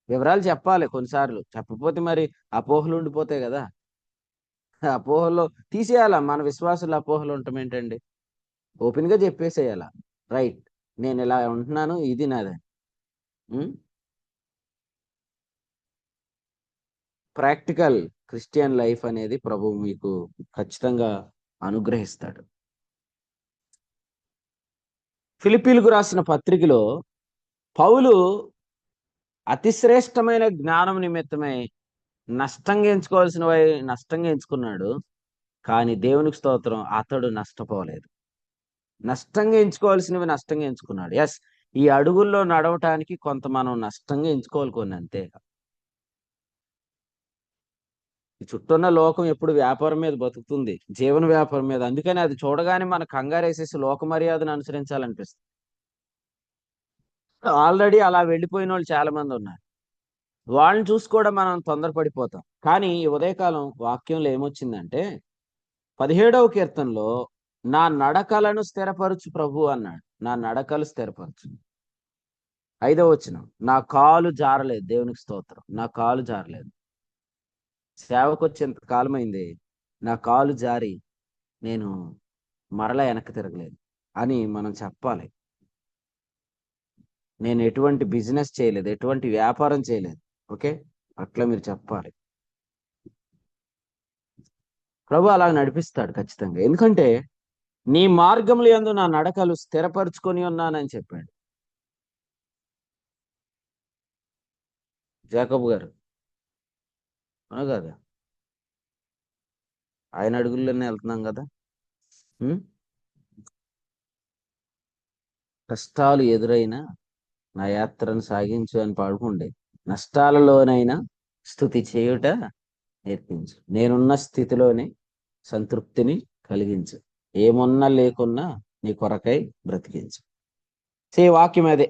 వివరాలు చెప్పాలి కొన్నిసార్లు, చెప్పకపోతే మరి అపోహలు ఉండిపోతాయి కదా. అపోహల్లో తీసేయాలా? మన విశ్వాసుల అపోహలు ఉండటం ఏంటండి? ఓపెన్ గా చెప్పేసేయాలా, రైట్ నేను ఇలా ఉంటున్నాను, ఇది నాదే. ప్రాక్టికల్ క్రిస్టియన్ లైఫ్ అనేది ప్రభువు మీకు ఖచ్చితంగా అనుగ్రహిస్తాడు. ఫిలిప్పీలకు రాసిన పత్రికలో పౌలు అతి శ్రేష్టమైన జ్ఞానం నిమిత్తమై నష్టంగా ఎంచుకున్నాడు. కానీ దేవునికి స్తోత్రం, అతడు నష్టపోలేదు. నష్టంగా ఎంచుకోవాల్సినవి నష్టంగా ఎంచుకున్నాడు. ఎస్, ఈ అడుగుల్లో నడవటానికి కొంత మనం నష్టంగా ఎంచుకోవాలి కొన్ని, అంతే. ఈ చుట్టూన్న లోకం ఎప్పుడు వ్యాపారం మీద బతుకుతుంది, జీవన వ్యాపారం మీద. అందుకని అది చూడగానే మన కంగారేసేసి లోక మర్యాదను అనుసరించాలనిపిస్తుంది. ఆల్రెడీ అలా వెళ్ళిపోయిన వాళ్ళు చాలా మంది ఉన్నారు. వాళ్ళని చూసి కూడా మనం తొందరపడిపోతాం. కానీ ఈ ఉదయకాలం వాక్యంలో ఏమొచ్చిందంటే 17వ కీర్తనలో నా నడకలను స్థిరపరచు ప్రభు అన్నాడు. నా నడకలు స్థిరపరచు. 5వ వచనం, నా కాలు జారలేదు. దేవునికి స్తోత్రం, నా కాలు జారలేదు. సేవకు వచ్చేంత కాలమైంది, నా కాలు జారి నేను మరలా వెనక్కి తిరగలేదు అని మనం చెప్పాలి. నేను ఎటువంటి బిజినెస్ చేయలేదు, ఎటువంటి వ్యాపారం చేయలేదు. ఓకే, అట్లా మీరు చెప్పాలి. ప్రభు అలా నడిపిస్తాడు ఖచ్చితంగా. ఎందుకంటే నీ మార్గములు యందు నా నడకలు స్థిరపరచుకొని ఉన్నానని చెప్పాడు జాకబ్ గారు, అవును కదా. ఆయన అడుగుల్లోనే వెళ్తున్నాం కదా. కష్టాలు ఎదురైనా నా యాత్రను సాగించు అని పాడుకుండే. నష్టాలలోనైనా స్తుతి చేయుట నేర్పించు, నేనున్న స్థితిలోనే సంతృప్తిని కలిగించు, ఏమున్నా లేకున్నా నీ కొరకై బ్రతికించు. వాక్యం అదే.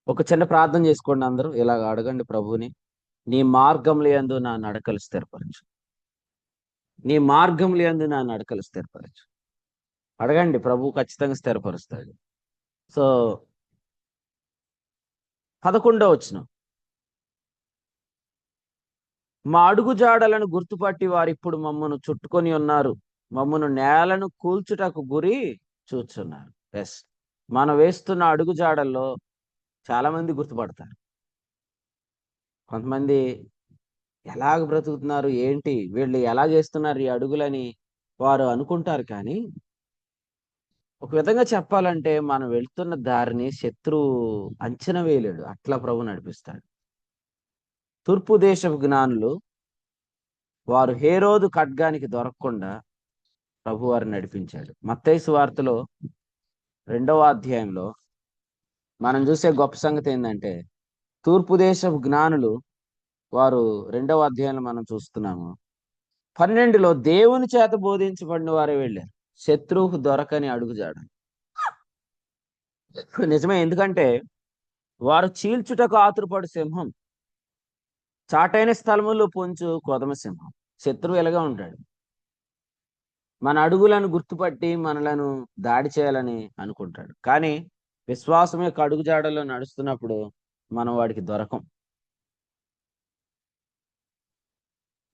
ఒక చిన్న ప్రార్థన చేసుకోండి అందరూ. ఇలాగ అడగండి ప్రభువుని, నీ మార్గముల యందు నా నడకలు స్థిరపరచు. నీ మార్గముల యందు నా నడకలు స్థిరపరచు. అడగండి, ప్రభు ఖచ్చితంగా స్థిరపరుస్తాడు. సో 11వ వచనం, మా అడుగు జాడలను గుర్తుపట్టి వారిప్పుడు మమ్మను చుట్టుకొని ఉన్నారు, మమ్మను నేలను కూల్చుటకు గురి చూచున్నారు. ఎస్, మనం వేస్తున్న అడుగు జాడల్లో చాలా మంది గుర్తుపడతారు. కొంతమంది ఎలాగ బ్రతుకుతున్నారు, ఏంటి వీళ్ళు ఎలా చేస్తున్నారు ఈ అడుగులని వారు అనుకుంటారు. కానీ ఒక విధంగా చెప్పాలంటే మనం వెళ్తున్న దారిని శత్రువు అంచనా వేయలేడు, అట్లా ప్రభు నడిపిస్తాడు. తూర్పు దేశపు జ్ఞానులు వారు హేరోదు ఖడ్గానికి దొరకకుండా ప్రభు వారిని నడిపించాడు. మత్తయి సువార్తలో 2వ అధ్యాయంలో మనం చూసే గొప్ప సంగతి ఏంటంటే, తూర్పు దేశపు జ్ఞానులు వారు 2వ అధ్యాయంలో మనం చూస్తున్నాము, 12లో దేవుని చేత బోధించబడిన వారే వెళ్ళారు, శత్రువుకు దొరకని అడుగుజాడు. నిజమే, ఎందుకంటే వారు చీల్చుటకు ఆతురపడు సింహం, చాటైన స్థలములో పొంచు కొదమ సింహం. శత్రువు ఎలాగా ఉంటాడు, మన అడుగులను గుర్తుపట్టి మనలను దాడి చేయాలని అనుకుంటాడు. కానీ విశ్వాసం యొక్క అడుగుజాడలో నడుస్తున్నప్పుడు మనం వాడికి దొరకం.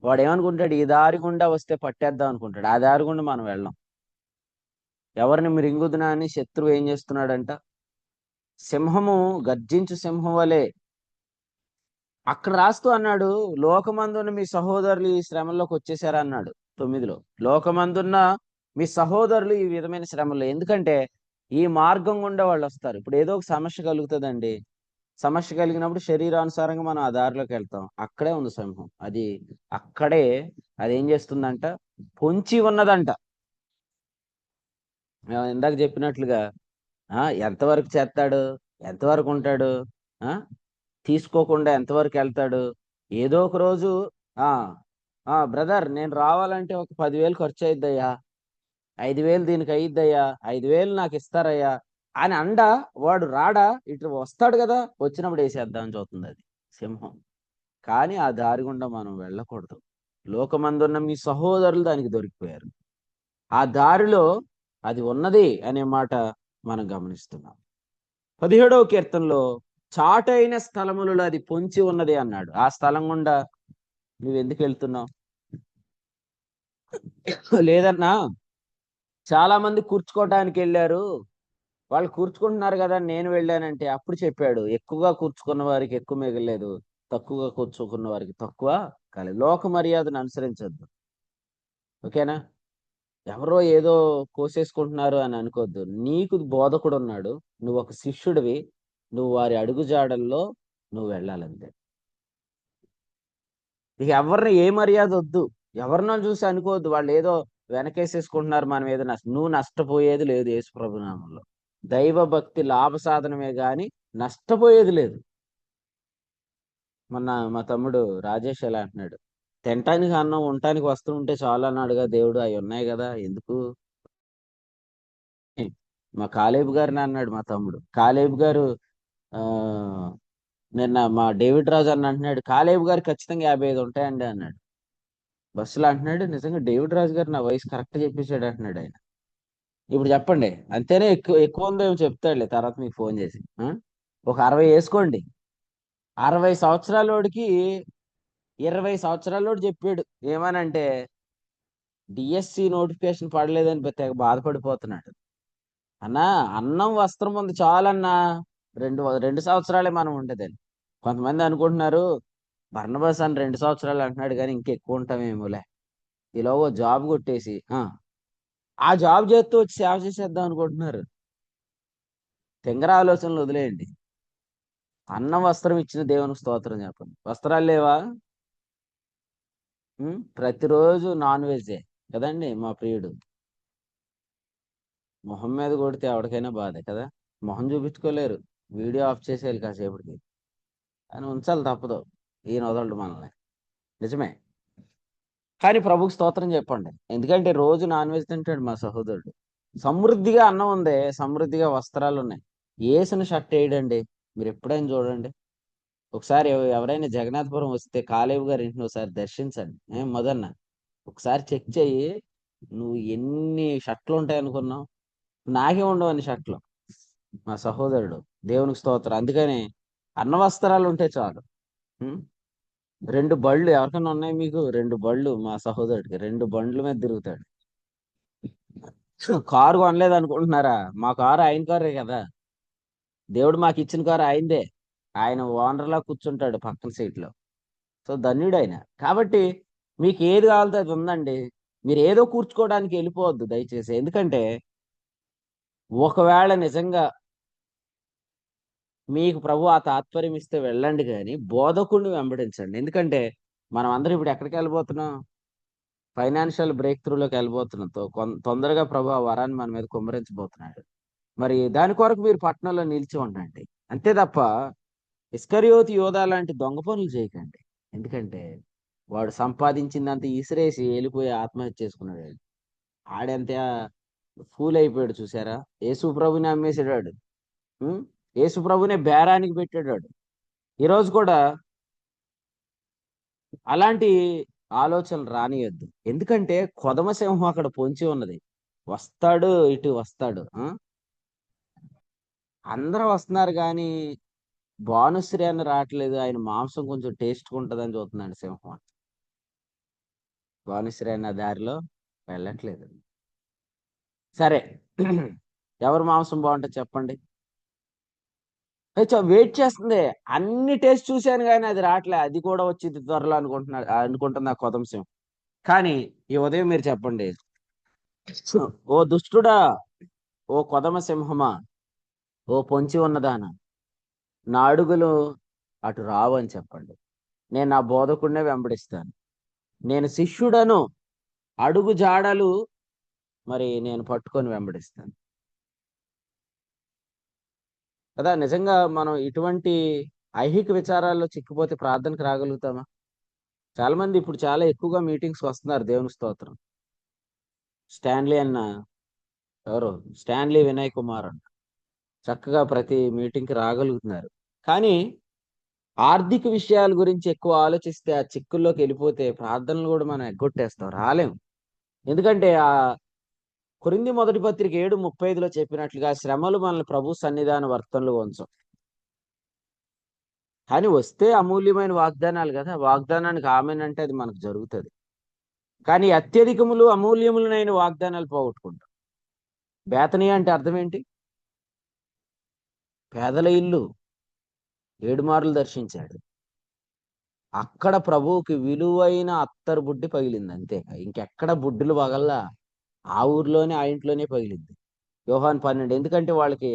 వాడు ఏమనుకుంటాడు, ఈ దారి గుండా వస్తే పట్టేద్దాం అనుకుంటాడు, ఆ దారి గుండా మనం వెళ్ళాం. ఎవరిని మృంగుదునా అని శత్రువు ఏం చేస్తున్నాడంట, సింహము గర్జించు సింహం వలె. అక్కడ రాస్తూ అన్నాడు, లోకమందున్న మీ సహోదరులు ఈ శ్రమల్లోకి వచ్చేసారా అన్నాడు 9లో. లోకమందున్న మీ సహోదరులు ఈ విధమైన శ్రమల్లో, ఎందుకంటే ఈ మార్గం గుండా వాళ్ళు వస్తారు. ఇప్పుడు ఏదో ఒక సమస్య కలుగుతుందండి, సమస్య కలిగినప్పుడు శరీరానుసారంగా మనం ఆ దారిలోకి వెళ్తాం. అక్కడే ఉంది సింహం, అది అక్కడే అది ఏం చేస్తుందంట, పొంచి ఉన్నదంట. ఇందాక చెప్పినట్లుగా ఎంతవరకు చేస్తాడు, ఎంతవరకు ఉంటాడు, తీసుకోకుండా ఎంతవరకు వెళ్తాడు. ఏదో ఒక రోజు బ్రదర్ నేను రావాలంటే ఒక 10,000 ఖర్చు అయిద్దయ్యా, 5,000 దీనికి అయిద్దయ్యా, 5,000 నాకు ఇస్తారయ్యా అని వాడు రాడా, ఇటు వస్తాడు కదా, వచ్చినప్పుడు వేసేద్దామని చూస్తుంది అది సింహం. కానీ ఆ దారి గుండా మనం వెళ్ళకూడదు. లోకమందున్న మీ సహోదరులు దానికి దొరికిపోయారు, ఆ దారిలో అది ఉన్నది అనే మాట మనం గమనిస్తున్నాం. 17వ కీర్తనలో చాటైన స్థలములలో అది పొంచి ఉన్నది అన్నాడు. ఆ స్థలం గుండా నువ్వు ఎందుకు వెళ్తున్నావు? లేదన్నా చాలా మంది కూర్చుకోవడానికి వెళ్ళారు, వాళ్ళు కూర్చుకుంటున్నారు కదా నేను వెళ్ళానంటే, అప్పుడు చెప్పాడు, ఎక్కువగా కూర్చుకున్న వారికి ఎక్కువ మిగలేదు, తక్కువగా కూర్చుకున్న వారికి తక్కువ కాలేదు. లోక మర్యాదను అనుసరించద్దు, ఓకేనా? ఎవరో ఏదో కోసేసుకుంటున్నారు అని అనుకోవద్దు. నీకు బోధకుడు ఉన్నాడు, నువ్వు ఒక శిష్యుడివి, నువ్వు వారి అడుగుజాడల్లో నువ్వు వెళ్ళాలంతే. ఇక ఎవరిని ఏ మర్యాద వద్దు, ఎవరినో చూసి అనుకోవద్దు వాళ్ళు ఏదో వెనకేసేసుకుంటున్నారు, మనం ఏదో నువ్వు నష్టపోయేది లేదు యేసు ప్రభు నామంలో. దైవ భక్తి లాభ సాధనమే గాని నష్టపోయేది లేదు. మొన్న మా తమ్ముడు రాజేష్ ఎలా అంటున్నాడు, తినటానికి అన్నం ఉండటానికి వస్తూ ఉంటే చాలు అన్నాడుగా దేవుడు, అవి ఉన్నాయి కదా ఎందుకు. మా కాలేబు గారిని అన్నాడు మా తమ్ముడు. కాలేబు గారు ఆ నిన్న మా డేవిడ్ రాజు అన్న అంటున్నాడు, కాలేబు గారు ఖచ్చితంగా 55 ఉంటాయండి అన్నాడు. బస్సులో అంటున్నాడు, నిజంగా డేవిడ్ రాజు గారు నా వయసు కరెక్ట్ చెప్పేశాడు అంటున్నాడు ఆయన. ఇప్పుడు చెప్పండి, అంతేనే, ఎక్కువ ఎక్కువ ఉందేమో చెప్తాడులే తర్వాత మీకు ఫోన్ చేసి. ఒక 60 వేసుకోండి. 60 సంవత్సరాలోడికి 20 సంవత్సరాలోడు చెప్పాడు ఏమనంటే, డిఎస్సి నోటిఫికేషన్ పడలేదని తెగ బాధపడిపోతున్నాడు. అన్నా అన్నం వస్త్రం ఉంది చాలన్నా, 2 సంవత్సరాలే మనం ఉండేదని. కొంతమంది అనుకుంటున్నారు బర్నబాస్ అని 2 సంవత్సరాలు అంటున్నాడు కానీ ఇంకెక్కువ ఉంటామేమోలే, ఈలోగా జాబ్ కొట్టేసి ఆ జాబ్ చేస్తూ వచ్చి సేవ చేసేద్దాం అనుకుంటున్నారు. తెంగర ఆలోచనలు వదిలేయండి. అన్నం వస్త్రం ఇచ్చిన దేవునికి స్తోత్రం చెప్పండి. వస్త్రాలు లేవా? ప్రతిరోజు నాన్ వెజే కదండి మా ప్రియుడు. మొహం మీద కొడితే ఎవరికైనా బాధే కదా, మొహం చూపించుకోలేరు, వీడియో ఆఫ్ చేసేయాలి కాసేపటికి, అని ఉంచాలి తప్పదు, ఈయన వదలడు మనల్ని. నిజమే. కానీ ప్రభుకి స్తోత్రం చెప్పండి. ఎందుకంటే రోజు నాన్ వెజ్ తింటాడు మా సహోదరుడు. సమృద్ధిగా అన్నం ఉంది, సమృద్ధిగా వస్త్రాలు ఉన్నాయి. ఏసిన షర్ట్ వేయడండి. మీరు ఎప్పుడైనా చూడండి. ఒకసారి ఎవరైనా జగన్నాథపురం వస్తే కాలేవు గారి ఇంటిని ఒకసారి దర్శించండి. మొదన్న ఒకసారి చెక్ చెయ్యి. నువ్వు ఎన్ని షర్ట్లు ఉంటాయి అనుకున్నావు? నాకే ఉండవు అన్ని షర్ట్లు. మా సహోదరుడు దేవునికి స్తోత్రం. అందుకని అన్న వస్త్రాలు ఉంటే చాలు. ఉం? 2 బళ్ళు ఎవరికైనా ఉన్నాయి మీకు? 2 బళ్ళు మా సహోదరుడికి. 2 బండ్ల మీద తిరుగుతాడు. కారు కొనలేదు అనుకుంటున్నారా? మా కారు ఆయన కారే కదా. దేవుడు మాకు ఇచ్చిన కారు ఆయనదే. ఆయన ఓనర్లా కూర్చుంటాడు పక్కన సీట్లో. సో ధన్యుడు ఆయన. కాబట్టి మీకు ఏది కావాలో అది ఉందండి. మీరు ఏదో కూర్చుకోవడానికి వెళ్ళిపోవద్దు దయచేసి. ఎందుకంటే ఒకవేళ నిజంగా మీకు ప్రభు ఆ తాత్పర్యం ఇస్తే వెళ్ళండి, కానీ బోధకుడిని వెంబడించండి. ఎందుకంటే మనం అందరం ఇప్పుడు ఎక్కడికి వెళ్ళిపోతున్నాం? ఫైనాన్షియల్ బ్రేక్ త్రూలోకి వెళ్ళిపోతున్నాం. తొందరగా ప్రభు ఆ వరాన్ని మన మీద కుమ్మరించబోతున్నాడు. మరి దాని కొరకు మీరు పట్టణంలో నిలిచి ఉండండి. అంతే తప్ప ఇస్కరియోతు యోధా లాంటి దొంగ పనులు చేయకండి. ఎందుకంటే వాడు సంపాదించిందంత ఇసిరేసి వెళ్ళిపోయి ఆత్మహత్య చేసుకున్నాడు. ఆడంత ఫూల్ అయిపోయాడు చూసారా? యేసు ప్రభుని అమ్మేసాడు. ఉం? యేసు ప్రభునే బేరానికి పెట్టాడు. ఈరోజు కూడా అలాంటి ఆలోచనలు రానియద్దు. ఎందుకంటే కొదమ సింహం అక్కడ పొంచి ఉన్నది. వస్తాడు, ఇటు వస్తాడు. అందరూ వస్తున్నారు కానీ భానుశ్రీ అని రావట్లేదు. ఆయన మాంసం కొంచెం టేస్ట్ ఉంటుందని చూస్తున్నాడు సింహం. భానుశ్రీ అన్న దారిలో వెళ్ళట్లేదు. సరే, ఎవరు మాంసం బాగుంటుంది చెప్పండి? వెయిట్ చేస్తుంది. అన్ని టేస్ట్ చూశాను కానీ అది రావట్లే. అది కూడా వచ్చింది త్వరలో అనుకుంటుంది ఆ కొదమ సింహం. కానీ ఈ ఉదయం మీరు చెప్పండి, ఓ దుష్టుడా, ఓ కొదమ సింహమా, ఓ పొంచి ఉన్నదానా, నా అడుగులు అటు రావు అని చెప్పండి. నేను నా బోధకుడినే వెంబడిస్తాను. నేను శిష్యుడను, అడుగు జాడలు మరి నేను పట్టుకొని వెంబడిస్తాను కదా. నిజంగా మనం ఇటువంటి ఐహిక విచారాల్లో చిక్కిపోతే ప్రార్థనకు రాగలుగుతామా? చాలా మంది ఇప్పుడు చాలా ఎక్కువగా మీటింగ్స్ వస్తున్నారు. దేవుని స్తోత్రం. స్టాన్లీ అన్న, ఎవరు, స్టాన్లీ వినయ్ కుమార్ అన్న చక్కగా ప్రతి మీటింగ్కి రాగలుగుతున్నారు. కానీ ఆర్థిక విషయాల గురించి ఎక్కువ ఆలోచిస్తే ఆ చిక్కుల్లోకి వెళ్ళిపోతే ప్రార్థనలు కూడా మనం ఎగ్గొట్టేస్తాం, రాలేం. ఎందుకంటే ఆ కొరింథీ మొదటి పత్రిక 7:35లో చెప్పినట్లుగా శ్రమలు మనల్ని ప్రభు సన్నిధాన వర్తనలు ఉంచం. కానీ వస్తే అమూల్యమైన వాగ్దానాలు కదా. వాగ్దానానికి ఆమెనంటే అది మనకు జరుగుతుంది. కానీ అత్యధికములు అమూల్యములైన వాగ్దానాలు పోగొట్టుకుంటాం. బేతనీ అంటే అర్థం ఏంటి? పేదల ఇల్లు. 7 మార్లు దర్శించాడు. అక్కడ ప్రభువుకి విలువైన అత్తరు బుడ్డి పగిలింది అంతే. ఇంకెక్కడ బుడ్డులు పగల్లా. ఆ ఊర్లోనే, ఆ ఇంట్లోనే పగిలింది. యోహాను 12. ఎందుకంటే వాళ్ళకి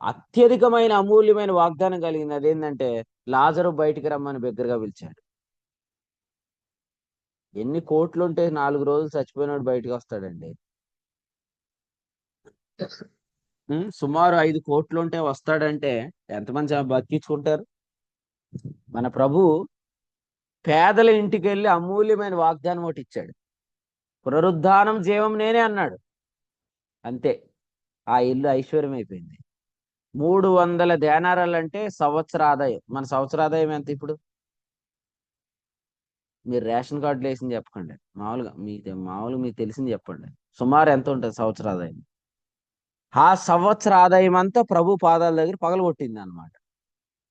అత్యధికమైన అమూల్యమైన వాగ్దానం కలిగింది. అదేంటంటే లాజరు బయటికి రమ్మని బిగ్గరగా పిలిచాడు. ఎన్ని కోట్లుంటే 4 రోజులు చచ్చిపోయినాడు బయటికి వస్తాడండి? సుమారు 5 కోట్లుంటే వస్తాడంటే ఎంతమంది బతికించుకుంటారు? మన ప్రభు పేదల ఇంటికి వెళ్ళి అమూల్యమైన వాగ్దానం ఒకటి ఇచ్చాడు. పునరుద్ధానం జీవం నేనే అన్నాడు. అంతే, ఆ ఇల్లు ఐశ్వర్యం అయిపోయింది. 300 దేనారాలు అంటే సంవత్సర ఆదాయం. మన సంవత్సర ఆదాయం ఎంత ఇప్పుడు? మీరు రేషన్ కార్డులు వేసింది చెప్పకండి. మామూలుగా మీకు తెలిసింది చెప్పండి. సుమారు ఎంత ఉంటుంది సంవత్సర ఆదాయం? ఆ సంవత్సర ఆదాయం అంతా ప్రభు పాదాల దగ్గర పగలగొట్టింది అనమాట.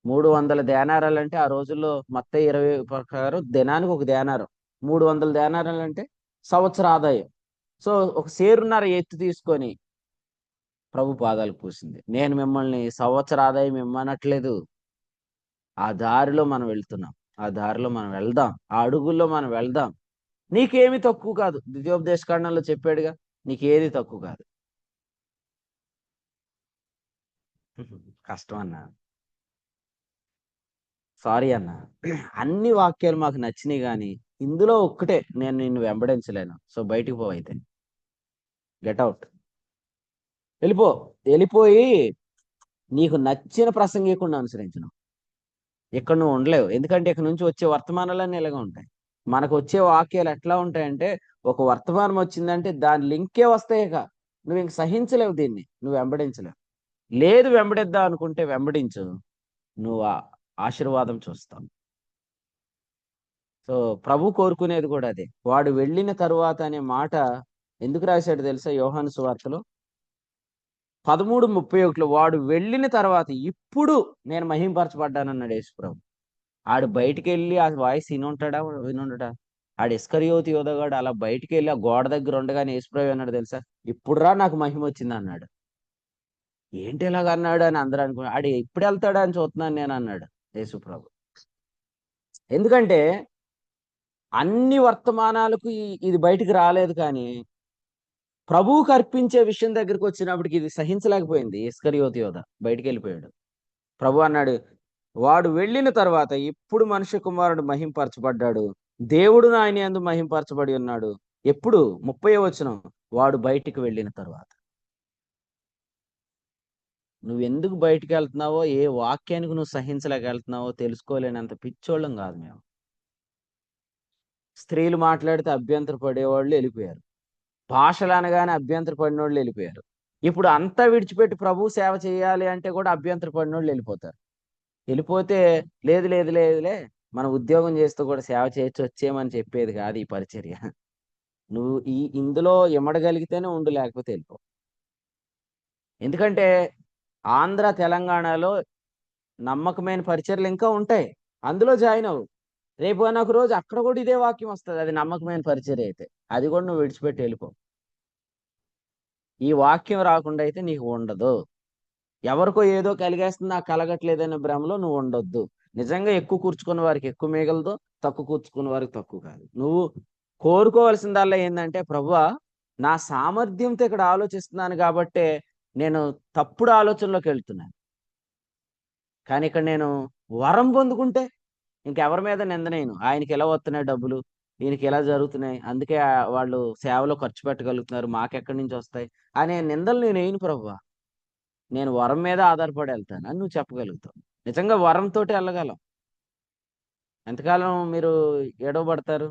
300 దేనారాలు అంటే ఆ రోజుల్లో మొత్తం 20 ప్రకారం దినానికి ఒక దేనారం. 300 దేనారాలు అంటే సంవత్సర ఆదాయం. సో ఒక సేరున్నర ఎత్తు తీసుకొని ప్రభు పాదాలకు పూసింది. నేను మిమ్మల్ని సంవత్సర ఆదాయం ఇమ్మనట్లేదు. ఆ దారిలో మనం వెళ్తున్నాం. ఆ దారిలో మనం వెళ్దాం. ఆ అడుగుల్లో మనం వెళ్దాం. నీకేమి తక్కువ కాదు. ద్వితీయోపదేశ కాండంలో చెప్పాడుగా, నీకేది తక్కువ కాదు. కష్టం అన్న, సారీ అన్న. అన్ని వాక్యాలు మాకు నచ్చినాయి కానీ ఇందులో ఒక్కటే నేను నిన్ను వెంబడించలేను. సో బయటికి పోవైతే, గెట్ అవుట్, వెళ్ళిపో. వెళ్ళిపోయి నీకు నచ్చిన ప్రసంగికుడిని అనుసరించను. ఇక్కడ నువ్వు ఉండలేవు. ఎందుకంటే ఇక్కడ నుంచి వచ్చే వర్తమానాలన్నీ ఇలాగే ఉంటాయి. మనకు వచ్చే వాక్యాలు ఎట్లా ఉంటాయంటే, ఒక వర్తమానం వచ్చిందంటే దాని లింకే వస్తాయిక. నువ్వు ఇంక సహించలేవు దీన్ని, నువ్వు వెంబడించలేవు. లేదు వెంబడిద్దాం అనుకుంటే వెంబడించు, నువ్వు ఆశీర్వాదం చూస్తావు. సో ప్రభు కోరుకునేది కూడా అదే. వాడు వెళ్ళిన తరువాత అనే మాట ఎందుకు రాశాడు తెలుసా? యోహాను సువార్తలో 13:31 వాడు వెళ్ళిన తర్వాత ఇప్పుడు నేను మహింపరచబడ్డానన్నాడు యేసు ప్రభు. ఆడు బయటికి వెళ్ళి ఆ వాయిస్ వినుంటాడా? ఆడు ఇస్కరియోతు యోధగాడు అలా బయటికి వెళ్ళి ఆ గోడ దగ్గర ఉండగానే యేసు ప్రభు అన్నాడు తెలుసా? ఇప్పుడురా నాకు మహిమ వచ్చింది అన్నాడు. ఏంటి ఇలాగ అన్నాడు అని అందరూ అనుకో, ఆడు ఎప్పుడు వెళ్తాడా అని చూస్తున్నాను నేను అన్నాడు యేసు ప్రభు. ఎందుకంటే అన్ని వర్తమానాలకు ఇది బయటికి రాలేదు, కానీ ప్రభువుకు అర్పించే విషయం దగ్గరికి వచ్చినప్పటికి ఇది సహించలేకపోయింది. ఇస్కరియోతు యోధ బయటికి వెళ్ళిపోయాడు. ప్రభు అన్నాడు, వాడు వెళ్ళిన తర్వాత ఇప్పుడు మనుష్య కుమారుడు మహింపరచబడ్డాడు, దేవుడు ఆయన యందు మహింపరచబడి ఉన్నాడు. ఎప్పుడు? 30వ వచనం, వాడు బయటికి వెళ్ళిన తర్వాత. నువ్వెందుకు బయటికి వెళ్తున్నావో, ఏ వాక్యానికి నువ్వు సహించలేక వెళ్తున్నావో తెలుసుకోలేనంత పిచ్చోళ్ళం కాదు మేము. స్త్రీలు మాట్లాడితే అభ్యంతర పడేవాళ్ళు వెళ్ళిపోయారు, భాషలు అనగానే అభ్యంతర పడిన వాళ్ళు వెళ్ళిపోయారు. ఇప్పుడు అంతా విడిచిపెట్టి ప్రభు సేవ చేయాలి అంటే కూడా అభ్యంతర పడిన వాళ్ళు వెళ్ళిపోతారు. వెళ్ళిపోతే లేదు లేదు లేదులే, మనం ఉద్యోగం చేస్తూ కూడా సేవ చేయొచ్చు వచ్చేయమని చెప్పేది కాదు ఈ పరిచర్య. నువ్వు ఇందులో ఇమ్మడగలిగితేనే ఉండు, లేకపోతే వెళ్ళిపో. ఎందుకంటే ఆంధ్ర తెలంగాణలో నమ్మకమైన పరిచర్యలు ఇంకా ఉంటాయి, అందులో జాయిన్ అవ్వు. రేపు అని ఒక రోజు అక్కడ కూడా ఇదే వాక్యం వస్తుంది, అది నమ్మకమైన పరిచర్య అయితే. అది కూడా నువ్వు విడిచిపెట్టి వెళ్ళిపో. ఈ వాక్యం రాకుండా అయితే నీకు ఉండదు. ఎవరికో ఏదో కలిగేస్తుంది, నాకు కలగట్లేదనే భ్రమలో నువ్వు ఉండొద్దు. నిజంగా ఎక్కువ కూర్చుకున్న వారికి ఎక్కువ మిగలదు, తక్కువ కూర్చుకున్న వారికి తక్కువ కాదు. నువ్వు కోరుకోవాల్సిందల్లా ఏంటంటే, ప్రభువా నా సామర్థ్యంతో ఇక్కడ ఆలోచిస్తున్నాను కాబట్టే నేను తప్పుడు ఆలోచనలోకి వెళ్తున్నాను, కానీ ఇక్కడ నేను వరం పొందుకుంటే ఇంకెవరి మీద నిందనేను. ఆయనకి ఎలా వస్తున్నాయి డబ్బులు, ఈయనకి ఎలా జరుగుతున్నాయి, అందుకే వాళ్ళు సేవలో ఖర్చు పెట్టగలుగుతున్నారు, మాకెక్కడి నుంచి వస్తాయి అనే నిందలు నేను వేయను ప్రభువా. నేను వరం మీద ఆధారపడి వెళ్తాను అని నువ్వు చెప్పగలుగుతావు. నిజంగా వరంతో వెళ్ళగలం. ఎంతకాలం మీరు ఎడవబడతారు?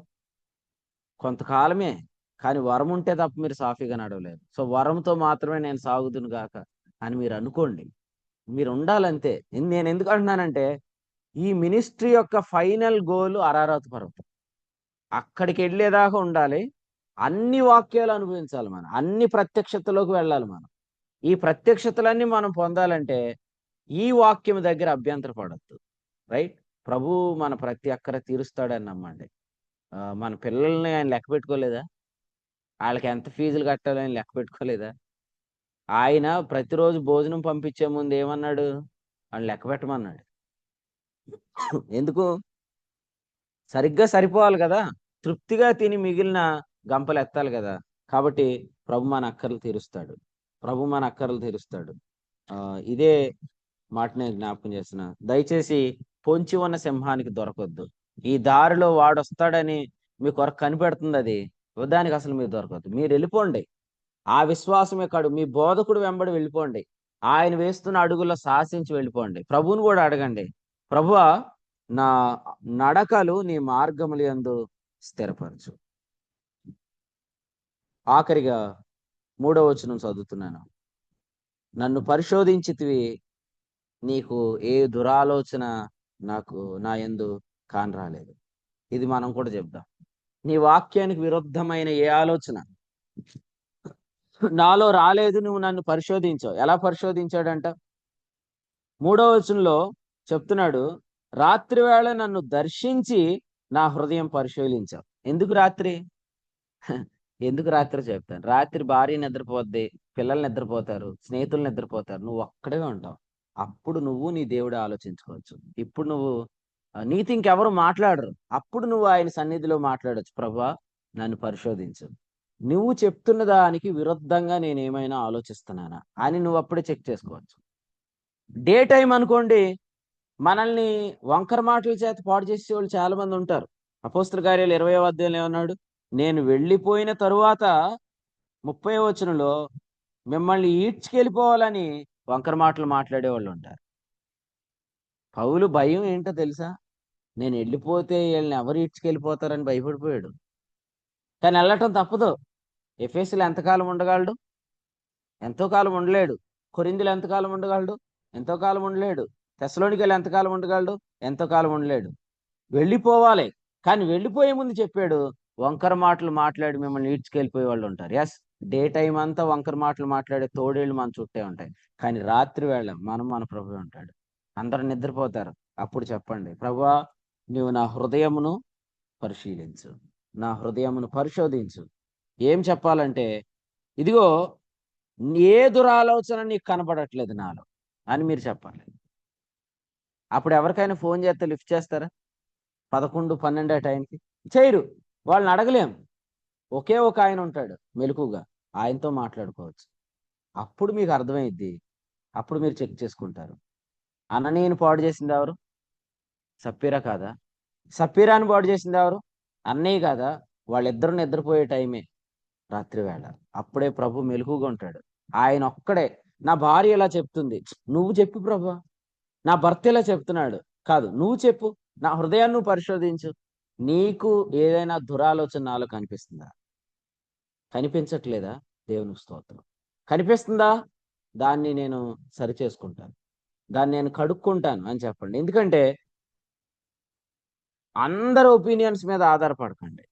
కొంతకాలమే. కానీ వరం ఉంటే తప్ప మీరు సాఫీగా నడవలేరు. సో వరంతో మాత్రమే నేను సాగుదును గాక అని మీరు అనుకోండి. మీరు ఉండాలంతే. నేను ఎందుకు అంటున్నానంటే, ఈ మినిస్ట్రీ యొక్క ఫైనల్ గోల్ అరారాతు పర్వతం. అక్కడికి వెళ్ళేదాకా ఉండాలి. అన్ని వాక్యాలు అనుభవించాలి మనం, అన్ని ప్రత్యక్షతలోకి వెళ్ళాలి మనం. ఈ ప్రత్యక్షతలన్నీ మనం పొందాలంటే ఈ వాక్యం దగ్గర అభ్యంతర పడద్దు. రైట్? ప్రభు మన ప్రతి అక్కర తీరుస్తాడని నమ్మండి. మన పిల్లల్ని ఆయన లెక్క పెట్టుకోలేదా? వాళ్ళకి ఎంత ఫీజులు కట్టాలో ఆయన లెక్క పెట్టుకోలేదా? ఆయన ప్రతిరోజు భోజనం పంపించే ముందు ఏమన్నాడు? ఆయన లెక్క పెట్టమన్నాడు. ఎందుకు? సరిగ్గా సరిపోవాలి కదా, తృప్తిగా తిని మిగిలిన గంపలు ఎత్తాలి కదా. కాబట్టి ప్రభు మన అక్కర్లు తీరుస్తాడు. ప్రభు మన అక్కర్లు తీరుస్తాడు. ఇదే మాట నేను జ్ఞాపకం చేస్తున్నా. దయచేసి పొంచి ఉన్న సింహానికి దొరకొద్దు. ఈ దారిలో వాడు వస్తాడని మీ కొరకు కనిపెడుతుంది, అది దానికి అసలు మీరు దొరకద్దు. మీరు వెళ్ళిపోండి, ఆ విశ్వాసమే కాడు మీ బోధకుడు వెంబడి వెళ్ళిపోండి, ఆయన వేస్తున్న అడుగుల్లో శాసించి వెళ్ళిపోండి. ప్రభువుని కూడా అడగండి, ప్రభువా నా నడకలు నీ మార్గములు యందు స్థిరపరచు. ఆఖరిగా 3వ వచనం చదువుతున్నాను. నన్ను పరిశోధించితివి, నీకు ఏ దురాలోచన నాకు నా యందు కానరాలేదు. ఇది మనం కూడా చెప్దాం. నీ వాక్యానికి విరుద్ధమైన ఏ ఆలోచన నాలో రాలేదు. నువ్వు నన్ను పరిశోధించావు. ఎలా పరిశోధించాడంట? 3వ వచనంలో చెప్తున్నాడు, రాత్రి వేళ నన్ను దర్శించి నా హృదయం పరిశీలించావు. ఎందుకు రాత్రి? ఎందుకు రాత్రి చెప్తాను. రాత్రి భార్య నిద్రపోద్ది, పిల్లలు నిద్రపోతారు, స్నేహితులు నిద్రపోతారు, నువ్వు ఒక్కడే ఉంటావు. అప్పుడు నువ్వు నీ దేవుడు ఆలోచించుకోవచ్చు. ఇప్పుడు నువ్వు నీతో ఇంకెవరు మాట్లాడరు. అప్పుడు నువ్వు ఆయన సన్నిధిలో మాట్లాడొచ్చు, ప్రభా నన్ను పరిశోధించు, నువ్వు చెప్తున్న దానికి విరుద్ధంగా నేను ఏమైనా ఆలోచిస్తున్నానా అని నువ్వు అప్పుడే చెక్ చేసుకోవచ్చు. డే టైం అనుకోండి, మనల్ని వంకర మాటల చేత పాడు చేసే వాళ్ళు చాలా మంది ఉంటారు. అపోస్తల కార్యాలు 20వ అధ్యాయంలో ఏమన్నాడు? నేను వెళ్ళిపోయిన తరువాత 30వ వచనంలో మిమ్మల్ని ఈడ్చుకెళ్ళిపోవాలని వంకర మాటలు మాట్లాడే వాళ్ళు ఉంటారు. పౌలు భయం ఏంటో తెలుసా? నేను వెళ్ళిపోతే వీళ్ళని ఎవరు ఈడ్చుకెళ్ళిపోతారని భయపడిపోయాడు. కానీ వెళ్ళటం తప్పదు. ఎఫెసులో ఎంతకాలం ఉండగలడు? ఎంతో కాలం ఉండలేడు. కొరింథీలో ఎంతకాలం ఉండగలడు? ఎంతో కాలం ఉండలేడు. తెస్సలోనికీలో ఎంతకాలం ఉండగలడు? ఎంతో కాలం ఉండలేడు. వెళ్ళిపోవాలి. కానీ వెళ్ళిపోయే ముందు చెప్పాడు, వంకర మాటలు మాట్లాడి మిమ్మల్ని ఈడ్చుకెళ్ళిపోయే వాళ్ళు ఉంటారు. ఎస్, డే టైం అంతా వంకర మాటలు మాట్లాడే తోడేళ్ళు మన చుట్టే ఉంటాయి. కానీ రాత్రి వేళ మన ప్రభువే ఉంటాడు. అందరూ నిద్రపోతారు. అప్పుడు చెప్పండి, ప్రభువా నీవు నా హృదయమును పరిశీలించు, నా హృదయమును పరిశోధించు. ఏం చెప్పాలంటే, ఇదిగో ఏ దురాలోచన నీకు కనపడట్లేదు నాలో అని మీరు చెప్పాలి. అప్పుడు ఎవరికైనా ఫోన్ చేస్తే లిఫ్ట్ చేస్తారా? 11, 12 టైంకి చేయరు. వాళ్ళని అడగలేం. ఒకే ఒక ఆయన ఉంటాడు మెలకుగా, ఆయనతో మాట్లాడుకోవచ్చు. అప్పుడు మీకు అర్థమైద్ది. అప్పుడు మీరు చెక్ చేసుకుంటారు, అననీయని పాడు చేసింది ఎవరు? సప్పీరా కాదా? సప్పీరాని పాడు చేసింది ఎవరు? అన్నయ్య కాదా? వాళ్ళిద్దరు నిద్రపోయే టైమే రాత్రి వేళ. అప్పుడే ప్రభు మెలకుగా ఉంటాడు. ఆయన ఒక్కడే, నా భార్య ఇలా చెప్తుంది, నువ్వు చెప్పు ప్రభు. నా భర్త ఇలా చెప్తున్నాడు, కాదు నువ్వు చెప్పు. నా హృదయాన్ని నువ్వు పరిశోధించు. నీకు ఏదైనా దురాలోచన నాలో కనిపిస్తుందా? కనిపించట్లేదా? దేవునికి స్తోత్రం. కనిపిస్తుందా? దాన్ని నేను సరి చేసుకుంటాను, దాన్ని నేను కడుక్కుంటాను అని చెప్పండి. ఎందుకంటే అందరి ఒపీనియన్స్ మీద ఆధారపడకండి.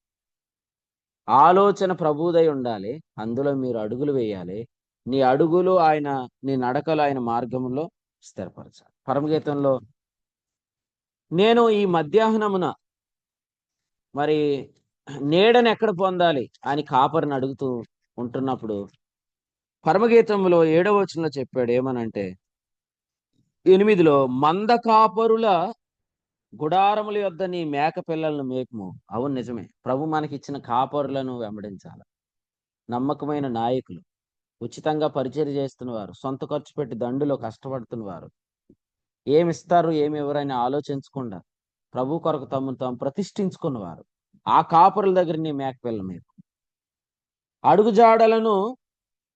ఆలోచన ప్రభువుదై ఉండాలి. అందులో మీరు అడుగులు వేయాలి. నీ అడుగులు ఆయన, నీ నడకలు ఆయన మార్గంలో స్థిరపరచాలి. పరమగీతంలో, నేను ఈ మధ్యాహ్నమున మరి నీడను ఎక్కడ పొందాలి అని కాపరిని అడుగుతూ ఉంటున్నప్పుడు పరమగీతంలో 7వ వచనంలో చెప్పాడు ఏమనంటే, 8లో, మంద కాపరుల గుడారముల యొద్ద నీ మేక పిల్లలను మేపుము. అవును, నిజమే. ప్రభు మనకిచ్చిన కాపరులను వెంబడించాలి. నమ్మకమైన నాయకులు, ఉచితంగా పరిచర్య చేస్తున్నవారు, సొంత ఖర్చు పెట్టి దండులో కష్టపడుతున్నవారు, ఏమిస్తారు ఏమి ఎవరైనా ఆలోచించకుండా ప్రభు కొరకు తమను తాము ప్రతిష్ఠించుకున్నవారు, ఆ కాపరుల దగ్గర నీ మేక పిల్లలు మేపు. అడుగుజాడలను